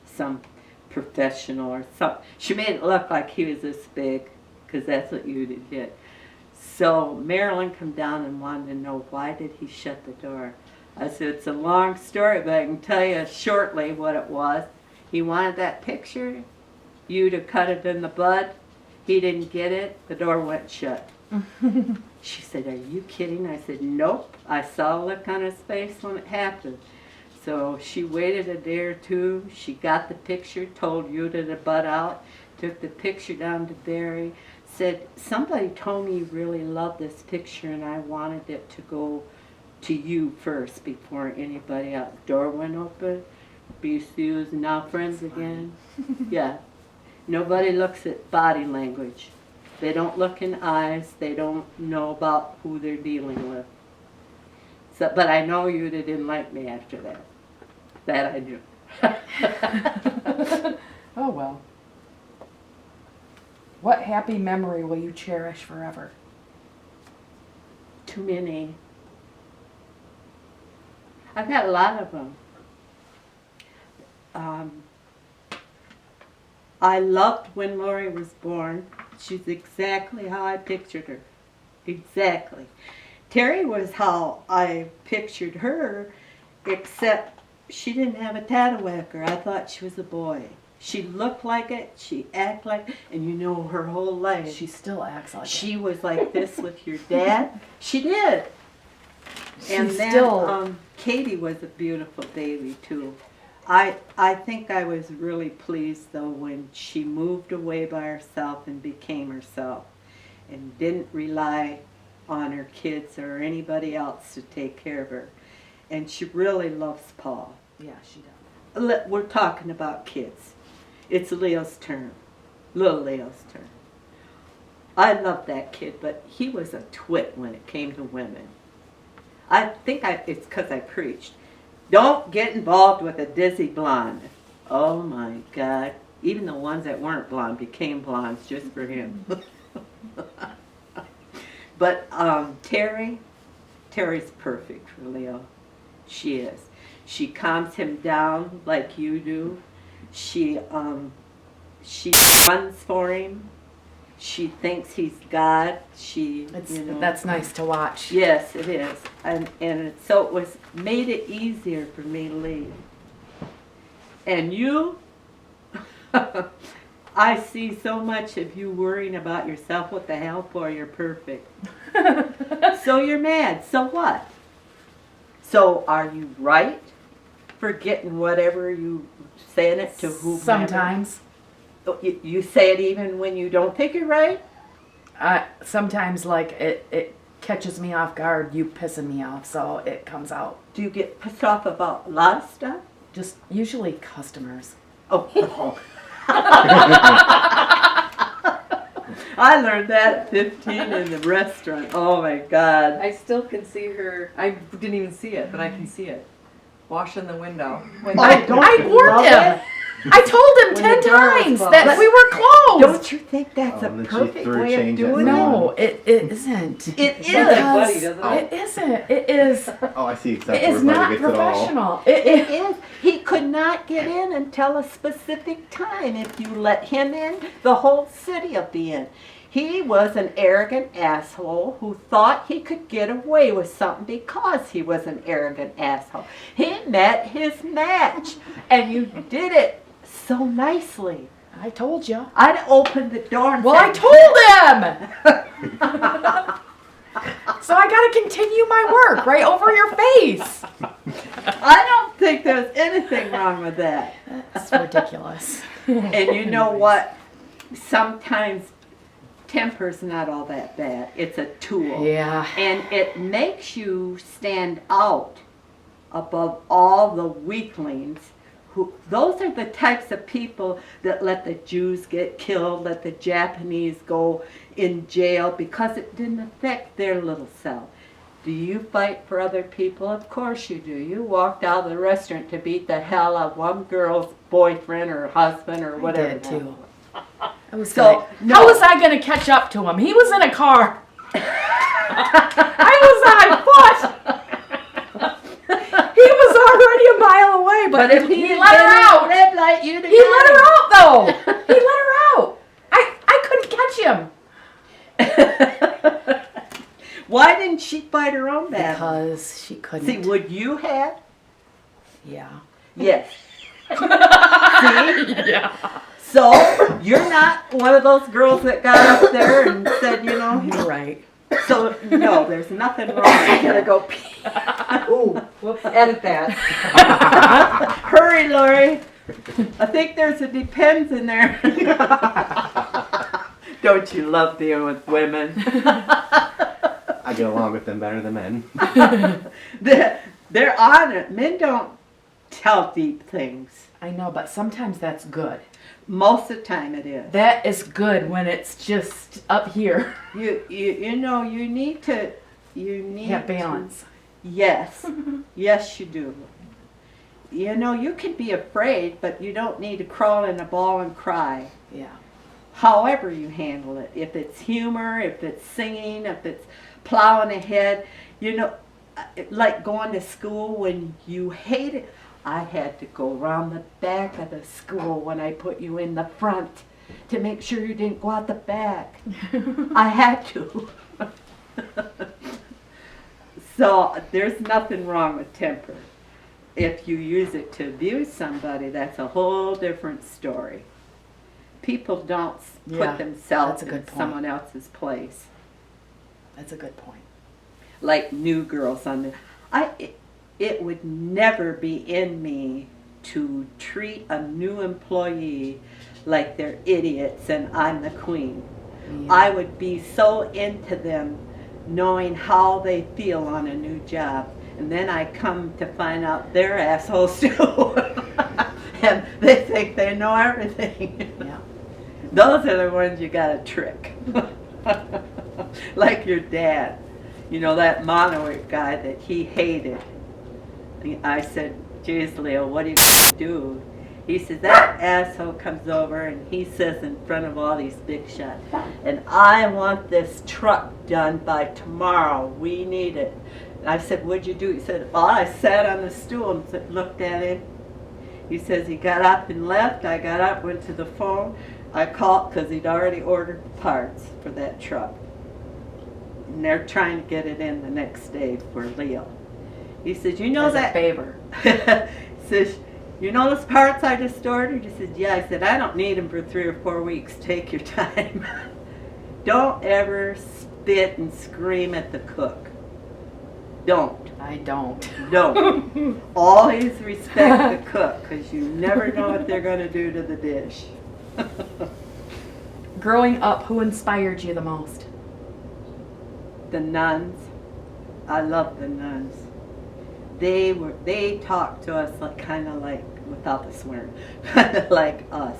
some professional or something. She made it look like he was this big, because that's what Yuda did. So Marilyn come down and wanted to know, why did he shut the door? I said, it's a long story, but I can tell you shortly what it was. He wanted that picture. Yuda cut it in the bud. He didn't get it. The door went shut. She said, are you kidding? I said, nope. I saw a look on his face when it happened. So she waited a day or two. She got the picture, told Yuda to butt out, took the picture down to Barry, said, somebody told me you really loved this picture and I wanted it to go to you first before anybody else. Door went open. BCU is now friends again. Yeah. Nobody looks at body language. They don't look in eyes. They don't know about who they're dealing with. So, but I know you didn't like me after that. That I knew. Oh, well. What happy memory will you cherish forever? Too many. I've got a lot of them. I loved when Lori was born. She's exactly how I pictured her. Exactly. Terry was how I pictured her, except she didn't have a tattoo-whacker. I thought she was a boy. She looked like it, she acted like it, and you know her whole life. She still acts like She was like this with your dad. She did. And She's then still- Katie was a beautiful baby too. I think I was really pleased though when she moved away by herself and became herself and didn't rely on her kids or anybody else to take care of her. And she really loves Paul. Yeah, she does. We're talking about kids. It's Leo's turn. Little Leo's turn. I love that kid, but he was a twit when it came to women. I think it's because I preached. Don't get involved with a dizzy blonde. Oh my God. Even the ones that weren't blonde became blondes just for him. But Terry's perfect for Leo. She is. She calms him down like you do. She runs for him. She thinks he's God. That's nice to watch. Yes, it is. So it was made it easier for me to leave. And you, I see so much of you worrying about yourself. What the hell for? You're perfect. So you're mad. So what? So are you right for getting whatever you saying it to whomever? Sometimes. You say it even when you don't think you're right? Sometimes, like, it catches me off guard, you pissing me off, so it comes out. Do you get pissed off about a lot of stuff? Just usually customers. Oh. I learned that at 15 in the restaurant. Oh my God. I still can see her. I didn't even see it, but I can see it. Washing the window. When Oh, don't I you warned love him. it? I told him When 10 the door was times closed. that we were closed. Don't you think that's a and then she perfect threw way of change at doing it? No, it isn't. It is. Sounds like Buddy, doesn't It isn't. It is. Oh, I see It exactly is where Buddy not gets it all. professional. It is. He could not get in until a specific time. If you let him in, the whole city will be in. He was an arrogant asshole who thought he could get away with something because he was an arrogant asshole. He met his match, and you did it so nicely. I told you. I'd opened the door and Well, I said, told him. So I gotta continue my work right over your face. I don't think there's anything wrong with that. That's ridiculous. And you know what? Sometimes temper's not all that bad. It's a tool. Yeah. And it makes you stand out above all the weaklings. Those are the types of people that let the Jews get killed, let the Japanese go in jail because it didn't affect their little self. Do you fight for other people? Of course you do. You walked out of the restaurant to beat the hell out of one girl's boyfriend or husband or whatever. I did too. I was So, like, no. how was I going to catch up to him? He was in a car. I was on foot. He was already a mile away, but But if he had let her been in out. a red light, you'd have He let got her him. out, though. He let her out. I couldn't catch him. Why didn't she fight her own battle? Because she couldn't. See, would you have? Yeah. Yes. See? Yeah. So, you're not one of those girls that got up there and said, you know, You're right. so, no, there's nothing wrong. I gotta go pee. Ooh, whoops, edit that. Hurry, Lori. I think there's a depends in there. Don't you love dealing with women? I get along with them better than men. They're on it. Men don't tell deep things. I know, but sometimes that's good. Most of the time it is. That is good when it's just up here. You know, you need to Have balance. Yes. Yes, you do. You know, you can be afraid, but you don't need to crawl in a ball and cry. Yeah. However you handle it. If it's humor, if it's singing, if it's plowing ahead. You know, like going to school when you hate it. I had to go around the back of the school when I put you in the front to make sure you didn't go out the back. I had to. So there's nothing wrong with temper. If you use it to abuse somebody, that's a whole different story. People don't Yeah, put themselves that's a good in point. someone else's place. That's a good point. Like new girls on the... It would never be in me to treat a new employee like they're idiots and I'm the queen. Yeah. I would be so into them knowing how they feel on a new job. And then I come to find out they're assholes too. And they think they know everything. Yeah. Those are the ones you gotta trick. Like your dad. You know, that Monowit guy that he hated. I said, geez, Leo, what do you do? He says, that asshole comes over and he says in front of all these big shots, and I want this truck done by tomorrow. We need it. And I said, what'd you do? He said, oh, I sat on the stool and looked at him. He says he got up and left. I got up, went to the phone. I called because he'd already ordered parts for that truck. And they're trying to get it in the next day for Leo. He says, you know As a that... favor. He says, you know those parts I just ordered? He said, yeah. I said, I don't need them for 3 or 4 weeks. Take your time. Don't ever spit and scream at the cook. Don't. I don't. Don't. Always respect the cook because you never know what they're going to do to the dish. Growing up, who inspired you the most? The nuns. I love the nuns. They talked to us like kind of like, without the swearing, kind of like us.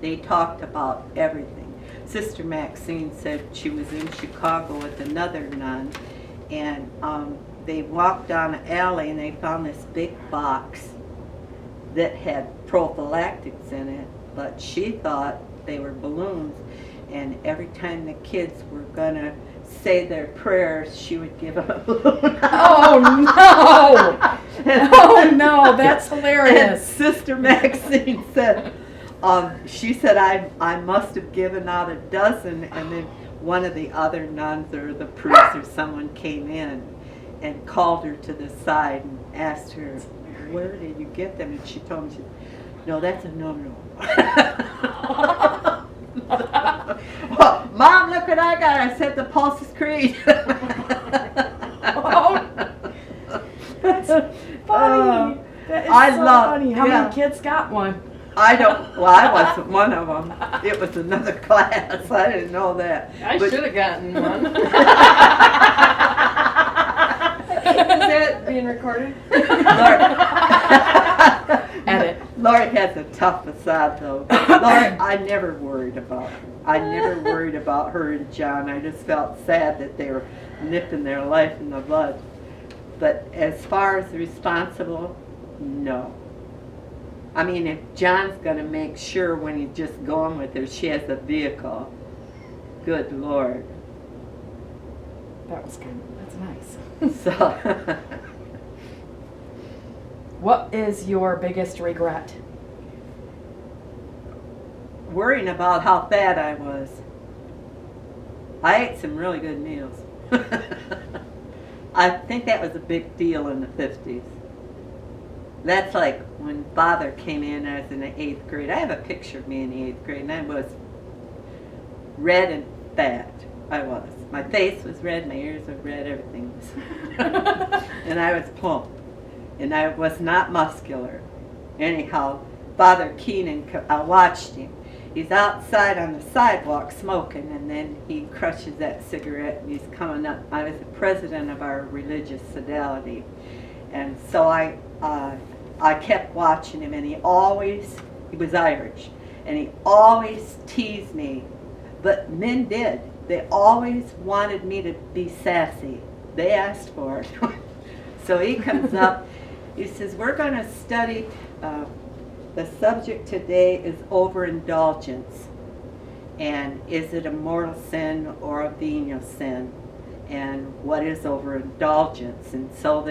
They talked about everything. Sister Maxine said she was in Chicago with another nun, and they walked down an alley and they found this big box that had prophylactics in it, but she thought they were balloons, and every time the kids were gonna say their prayers, she would give them a balloon. Oh no! Oh no, that's And hilarious. Sister Maxine said, she said, I must have given out a dozen, and then one of the other nuns or the priest or someone came in and called her to the side and asked her, where did you get them? And she told me, no, that's a no-no. Well, Mom, look what I got. I said the Pulses Creed. That's funny. That is I so love- funny. How yeah. many kids got one? I don't, well, I wasn't one of them. It was another class. I didn't know that. I But- should have gotten one. Is that being recorded? Edit. Lori has a tough facade though. Lori, I never worried about her. I never worried about her and John. I just felt sad that they were nipping their life in the bud. But as far as responsible, no. I mean, if John's gonna make sure when he's just going with her, she has a vehicle. Good Lord. That was good. That's nice. So, What is your biggest regret? worrying about how fat I was. I ate some really good meals. I think that was a big deal in the 50s. That's like when Father came in, I was in the 8th grade. I have a picture of me in the 8th grade, and I was red and fat. I was. My face was red, my ears were red, everything was. And I was plump. And I was not muscular. Anyhow, Father Keenan, I watched him. He's outside on the sidewalk smoking, and then he crushes that cigarette, and he's coming up. I was the president of our religious fidelity. And so I kept watching him, and he was Irish, and he always teased me. But men did. They always wanted me to be sassy. They asked for it. So he comes up, he says, we're going to study, the subject today is overindulgence. And is it a mortal sin or a venial sin? And what is overindulgence? And so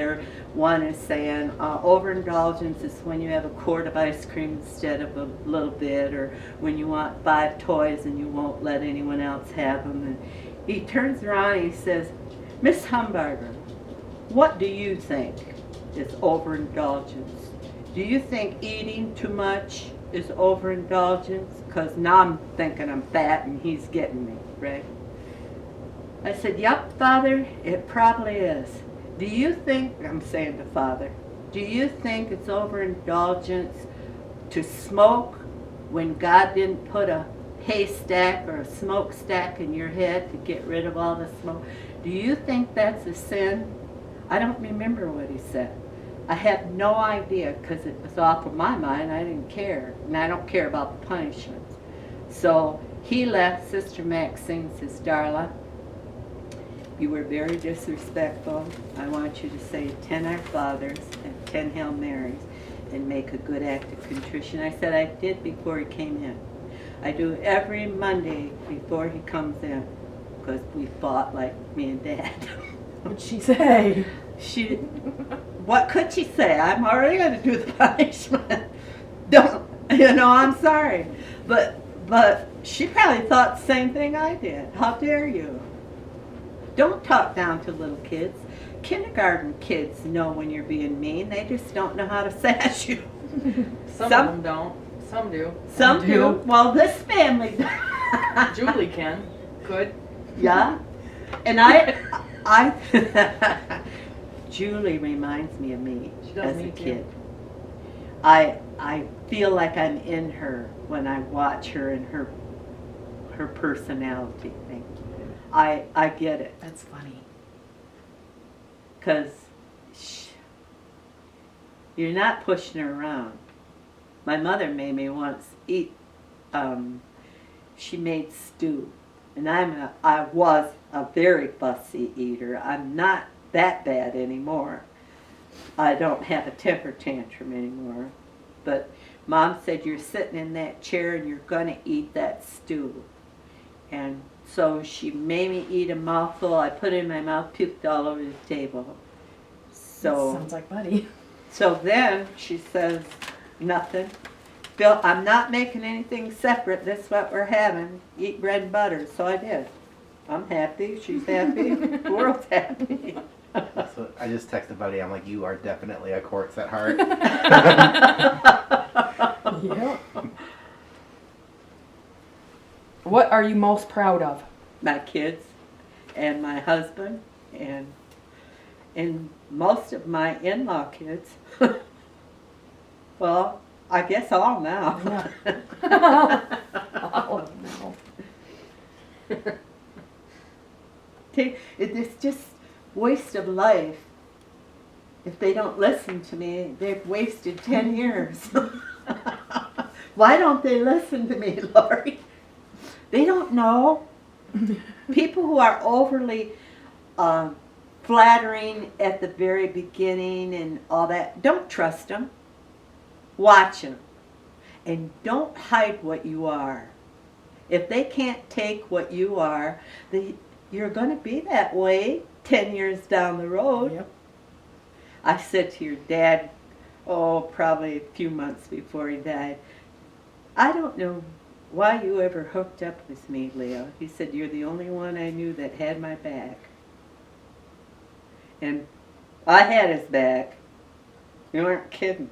one is saying overindulgence is when you have a quart of ice cream instead of a little bit, or when you want 5 toys and you won't let anyone else have them. And he turns around and he says, Miss Humberger, what do you think is overindulgence? Do you think eating too much is overindulgence? Because now I'm thinking I'm fat and he's getting me, right? I said, yep, Father, it probably is. Do you think, I'm saying to Father, do you think it's overindulgence to smoke when God didn't put a haystack or a smokestack in your head to get rid of all the smoke? Do you think that's a sin? I don't remember what he said. I have no idea because it was off of my mind. I didn't care, and I don't care about the punishments. So he left. Sister Maxine says, Darla, you were very disrespectful. I want you to say 10 Our Fathers and 10 Hail Marys and make a good act of contrition. I said I did before he came in. I do every Monday before he comes in because we fought like me and Dad. What'd she say? What could she say? I'm already going to do the punishment. I'm sorry. But she probably thought the same thing I did. How dare you? Don't talk down to little kids. Kindergarten kids know when you're being mean. They just don't know how to sass you. Some of them don't. Some do. Some do. Well, this family does. Julie can. Could. Yeah. And Julie reminds me of me She does as me a too. kid. I feel like I'm in her when I watch her and her personality thing. I get it. That's funny. Because you're not pushing her around. My mother made me once eat, she made stew. And I was a very fussy eater. I'm not that bad anymore. I don't have a temper tantrum anymore. But Mom said, you're sitting in that chair and you're going to eat that stew. And so she made me eat a mouthful. I put it in my mouth, puked all over the table. So Sounds like Buddy. So then she says, nothing. Bill, I'm not making anything separate. This is what we're having. Eat bread and butter. So I did. I'm happy. She's happy. The world's happy. So I just texted Buddy. I'm like, you are definitely a Kortz at heart. Yep. What are you most proud of? My kids and my husband and And most of my in-law kids, well, I guess all now. Yeah. Oh, no. It's just waste of life. If they don't listen to me, they've wasted 10 years. Why don't they listen to me, Lori? They don't know. People who are overly flattering at the very beginning and all that, don't trust them. Watch them. And don't hide what you are. If they can't take what you are, you're going to be that way 10 years down the road. Yep. I said to your dad, probably a few months before he died, I don't know why you ever hooked up with me, Leo. He said, you're the only one I knew that had my back. And I had his back. You aren't kidding.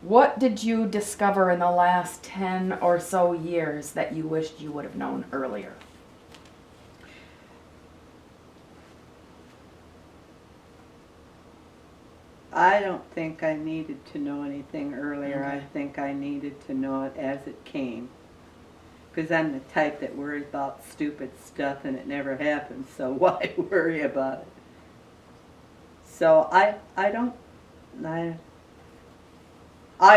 What did you discover in the last 10 or so years that you wished you would have known earlier? I don't think I needed to know anything earlier. Okay. I think I needed to know it as it came. Because I'm the type that worries about stupid stuff and it never happens, so why worry about it? So I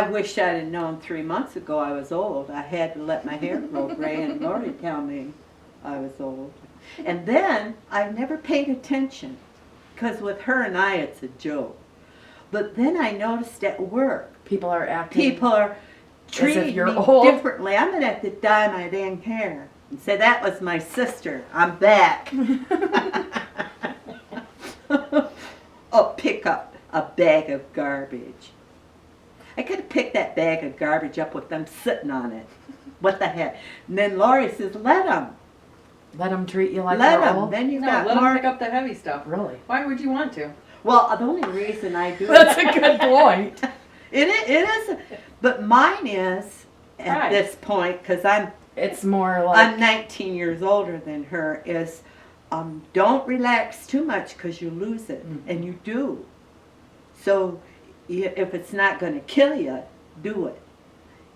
wish I'd have known 3 months ago I was old. I had to let my hair grow gray and Lori tell me I was old. And then I never paid attention, because with her and I it's a joke. But then I noticed at work, People are acting. people are treating you're me old. differently. I'm going to have to dye my dang hair and say, that was my sister. I'm back. Oh, pick up a bag of garbage. I could have picked that bag of garbage up with them sitting on it. What the heck? And then Lori says, let them. Let them treat you like Let they're them. old. Then you No, got let them more. pick up the heavy stuff. Really? Why would you want to? Well, the only reason I do That's a good point. it is, but mine is at Right. this point, because I'm It's more like I'm 19 years older than her, is don't relax too much because you lose it, and you do. So if it's not going to kill you, do it.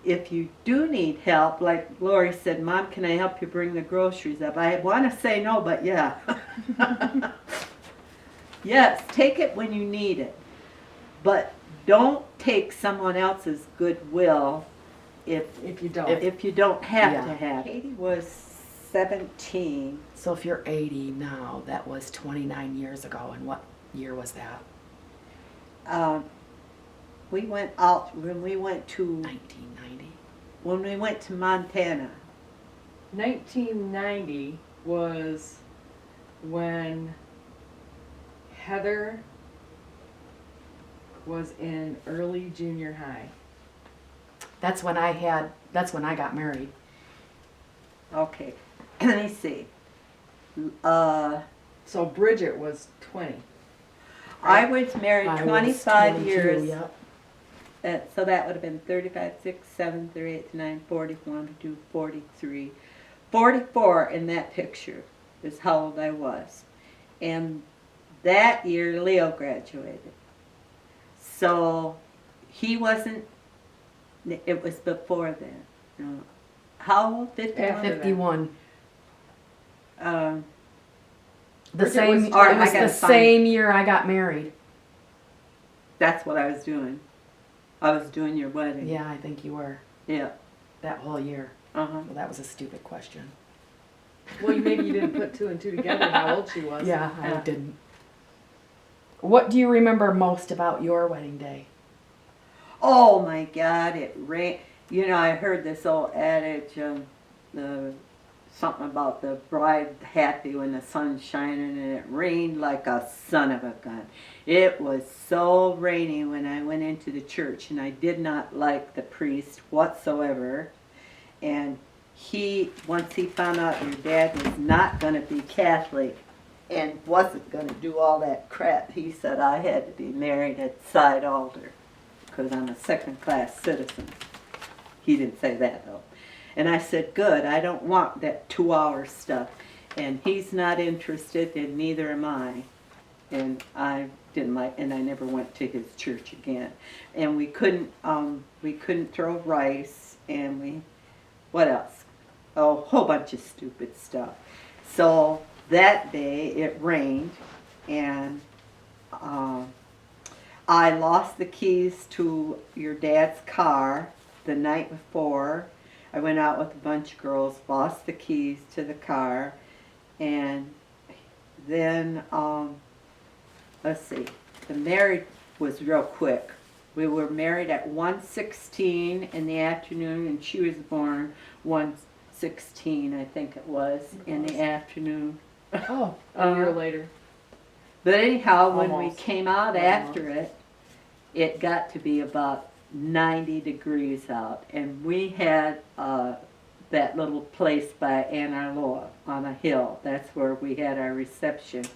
If you do need help, like Lori said, Mom, can I help you bring the groceries up? I want to say no, but yeah. Yes, take it when you need it. But don't take someone else's goodwill if If you don't. you don't have Yeah. to have it. Katie was 17. so if you're 80 now, that was 29 years ago. And what year was that? We went out when we went to 1990. Montana. 1990 was when Heather was in early junior high. That's when I got married. Okay, let me see. So Bridget was 20. I was married I was 25 22, years. Yep. So that would have been 35, 6, 7, 38, 9, 40, 1, 2, 43. 44 in that picture is how old I was. And that year Leo graduated. So he wasn't, it was before then. No. How old? 51? After that. 51. Um, The Bridget same. was- It Alright, was I gotta the find- same year I got married. that's what I was doing. I was doing your wedding. Yeah, I think you were Yeah. that whole year. Uh-huh. Well, that was a stupid question. Well, maybe you didn't put two and two together how old she was. Yeah, I Yeah. didn't. What do you remember most about your wedding day? Oh my God, it rained. You know, I heard this old adage, something about the bride happy when the sun's shining, and it rained like a son of a gun. It was so rainy when I went into the church, and I did not like the priest whatsoever. And once he found out your dad was not going to be Catholic and wasn't going to do all that crap, he said I had to be married at side altar because I'm a second-class citizen. He didn't say that, though. And I said, good, I don't want that 2-hour stuff. And he's not interested, and neither am I. And I didn't like, and I never went to his church again. And we couldn't throw rice, and what else? Oh, a whole bunch of stupid stuff. So that day it rained, and I lost the keys to your dad's car the night before. I went out with a bunch of girls, lost the keys to the car, and then, let's see, the marriage was real quick. We were married at 1:16 in the afternoon, and she was born 1:16, I think it was, in the afternoon. Oh, a year later. But anyhow, when we Almost. came out after it, it got to be about 90 degrees out. And we had that little place by Ann Arloa on a hill. That's where we had our reception.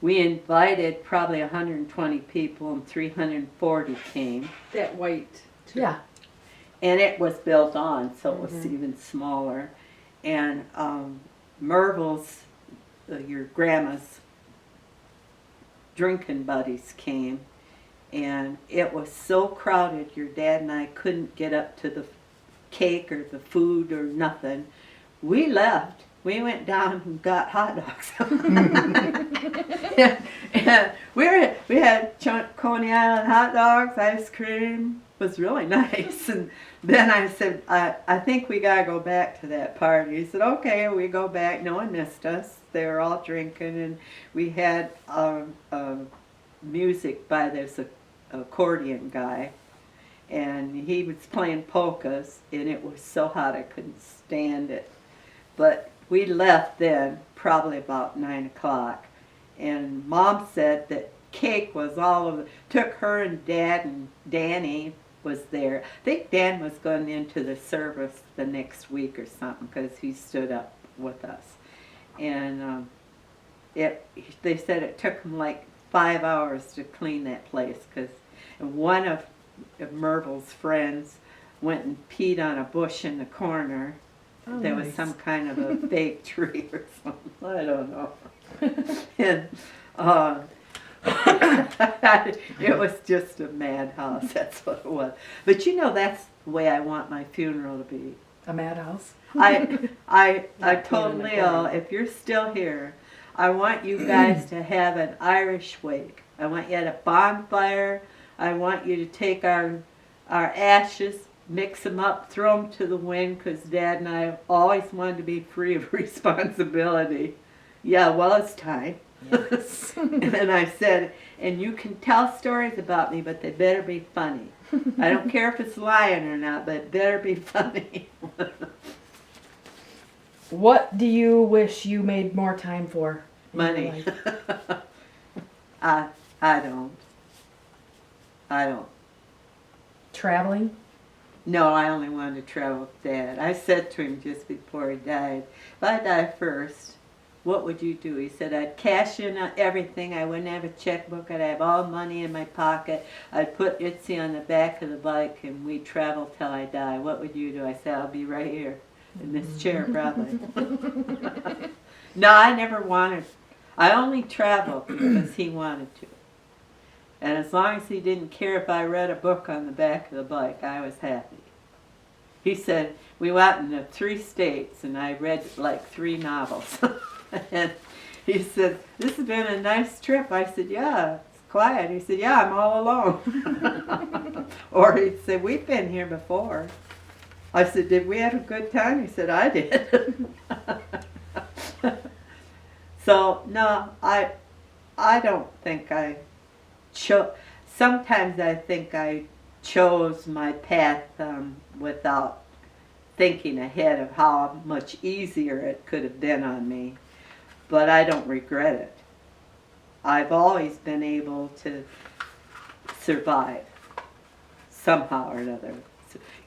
We invited probably 120 people, and 340 came. That white. Yeah. And it was built on, so it was even smaller. And Merville's, your grandma's drinking buddies came, and it was so crowded your dad and I couldn't get up to the cake or the food or nothing. We left. We went down and got hot dogs. and we had Coney Island hot dogs, ice cream. It was really nice. And then I said, I think we gotta go back to that party. He said, okay, we go back. No one missed us. They were all drinking, and we had music by this accordion guy, and he was playing polkas, and it was so hot I couldn't stand it. But we left then, probably about 9 o'clock, and Mom said that cake was all over. Took her and Dad, and Danny was there. I think Dan was going into the service the next week or something, because he stood up with us. And they said it took them like 5 hours to clean that place, because one of Merville's friends went and peed on a bush in the corner. Oh, There was nice. some kind of a fake tree or something. I don't know. And it was just a madhouse. That's what it was. But you know, that's the way I want my funeral to be. A madhouse. I Not told peeing in the Leo, corner. if you're still here, I want you guys to have an Irish wake. I want you at a bonfire. I want you to take our ashes, mix them up, throw them to the wind, because Dad and I have always wanted to be free of responsibility. Yeah, well, it's time. Yes. And then I said, and you can tell stories about me, but they better be funny. I don't care if it's lying or not, but it better be funny. What do you wish you made more time for? in your Money. life? I don't. Traveling? No, I only wanted to travel with Dad. I said to him just before he died, if I die first, what would you do? He said, I'd cash in on everything. I wouldn't have a checkbook. I'd have all money in my pocket. I'd put Itzy on the back of the bike, and we'd travel till I die. What would you do? I said, I'll be right here in this chair, probably. No, I never wanted. I only traveled because he wanted to. And as long as he didn't care if I read a book on the back of the bike, I was happy. He said, we went into 3 states, and I read like 3 novels. And he said, this has been a nice trip. I said, yeah, it's quiet. He said, yeah, I'm all alone. Or he said, we've been here before. I said, did we have a good time? He said, I did. So, no, I don't think I chose. Sometimes I think I chose my path without thinking ahead of how much easier it could have been on me. But I don't regret it. I've always been able to survive somehow or another.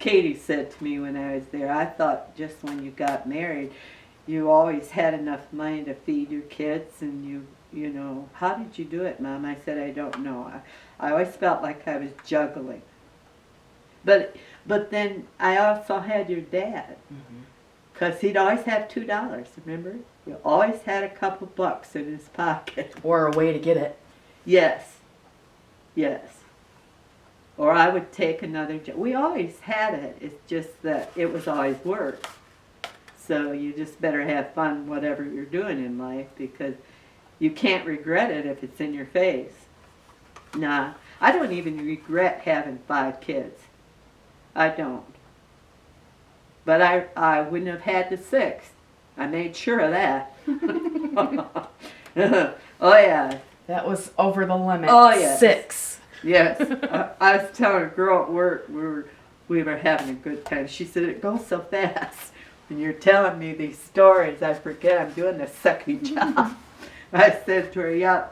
Katie said to me when I was there, I thought just when you got married, you always had enough money to feed your kids, and you know, how did you do it, Mom? I said, I don't know. I always felt like I was juggling. But then I also had your dad, because he'd always have $2, remember? He always had a couple bucks in his pocket. Or a way to get it. Yes. Yes. Or I would take another job. We always had it. It's just that it was always work. So you just better have fun whatever you're doing in life, because you can't regret it if it's in your face. Nah, I don't even regret having 5 kids. I don't. But I wouldn't have had the 6th. I made sure of that. Oh yeah. That was over the limit. Oh, yes. 6. Yes. I was telling a girl at work, we were having a good time. She said, it goes so fast. And you're telling me these stories, I forget I'm doing the second job. I said to her, yeah,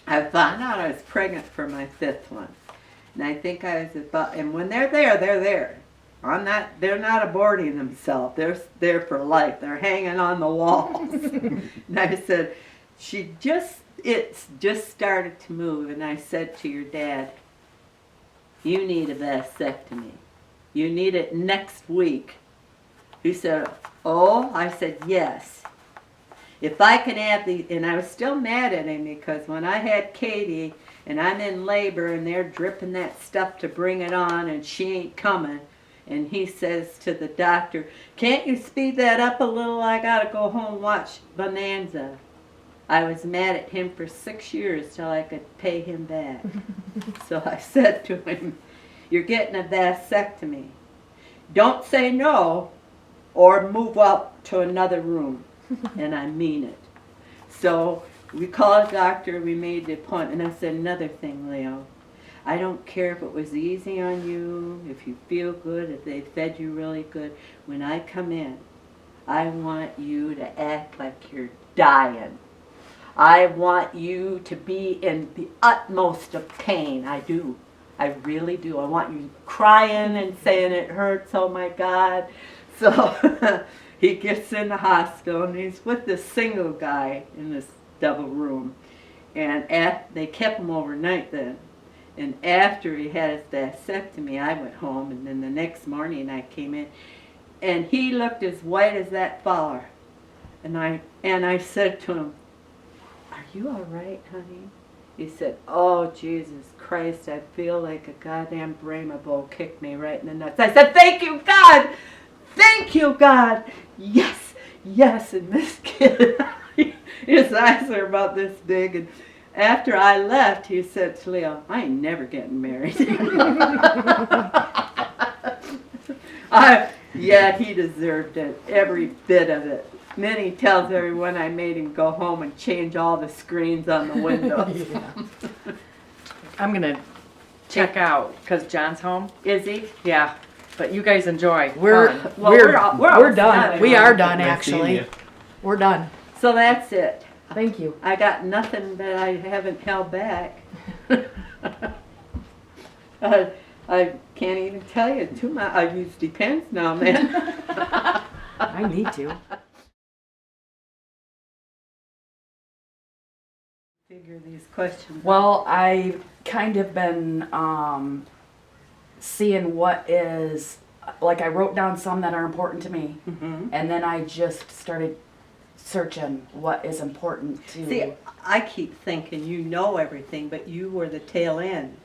I found out I was pregnant for my 5th one. And I think I was about, and when they're there, they're there. They're not aborting themselves. They're there for life. They're hanging on the walls. And I said, it's just started to move. And I said to your dad, you need a vasectomy. You need it next week. He said, oh, I said, yes. If I can have and I was still mad at him, because when I had Katie and I'm in labor and they're dripping that stuff to bring it on and she ain't coming, and he says to the doctor, can't you speed that up a little? I gotta go home and watch Bonanza. I was mad at him for 6 years till I could pay him back. So I said to him, you're getting a vasectomy. Don't say no or move up to another room. And I mean it. So we called a doctor, we made the appointment, and I said, another thing, Leo, I don't care if it was easy on you, if you feel good, if they fed you really good. When I come in, I want you to act like you're dying. I want you to be in the utmost of pain. I do. I really do. I want you crying and saying it hurts, oh my God. So he gets in the hospital and he's with this single guy in this double room. And they kept him overnight then. And after he had his vasectomy, I went home, and then the next morning I came in, and he looked as white as that flower. And I said to him, are you all right, honey? He said, oh, Jesus Christ, I feel like a goddamn Brahma kicked me right in the nuts. I said, thank you, God! Thank you, God! Yes, yes. And this kid, his eyes are about this big. And after I left, he said to Leo, I ain't never getting married. Yeah, he deserved it, every bit of it. And then he tells everyone I made him go home and change all the screens on the windows. Yeah. I'm going to check out because John's home. Is he? Yeah. But you guys enjoy. We're done. We are done, Nice seeing actually. you. We're done. So that's it. Thank you. I got nothing that I haven't held back. I can't even tell you too much. I use Depends now, man. I need to. Figure these questions. Well, I've kind of been seeing what is, like I wrote down some that are important to me, and then I just started searching what is important to... See, I keep thinking you know everything, but you were the tail end.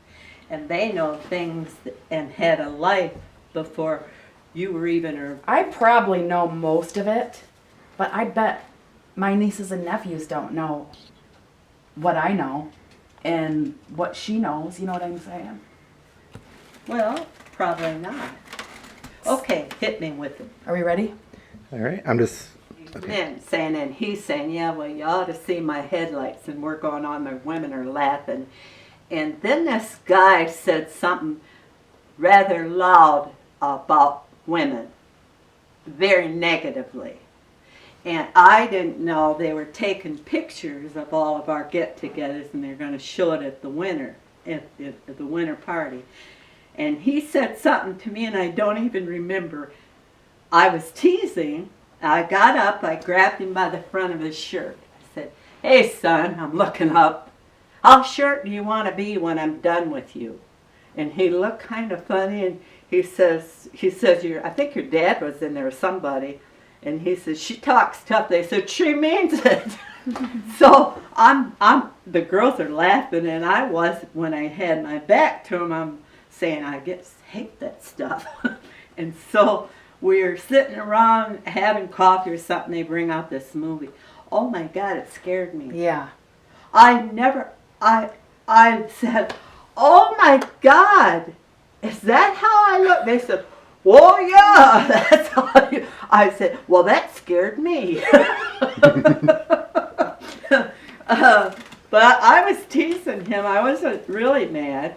And they know things and had a life before you were even... I probably know most of it, but I bet my nieces and nephews don't know what I know and what she knows, you know what I'm saying? Well, probably not. Okay, hit me with it. Are we ready? All right, I'm just. Men saying, and he's saying, yeah, well, you ought to see my headlights. And we're going on, the women are laughing. And then this guy said something rather loud about women, very negatively. And I didn't know they were taking pictures of all of our get-togethers, and they're going to show it at the winter party. And he said something to me, and I don't even remember. I was teasing. I got up. I grabbed him by the front of his shirt. I said, hey, son, I'm looking up. How short do you want to be when I'm done with you? And he looked kind of funny, and he says, I think your dad was in there, or somebody. And he says, she talks tough. They said, she means it. So the girls are laughing, and I was, when I had my back to them, I'm saying, I just hate that stuff. And so we're sitting around having coffee or something. They bring out this movie. Oh my God, it scared me. Yeah. I said, oh my God, is that how I look? They said, oh yeah, that's how you. I said, well, that scared me. But I was teasing him. I wasn't really mad.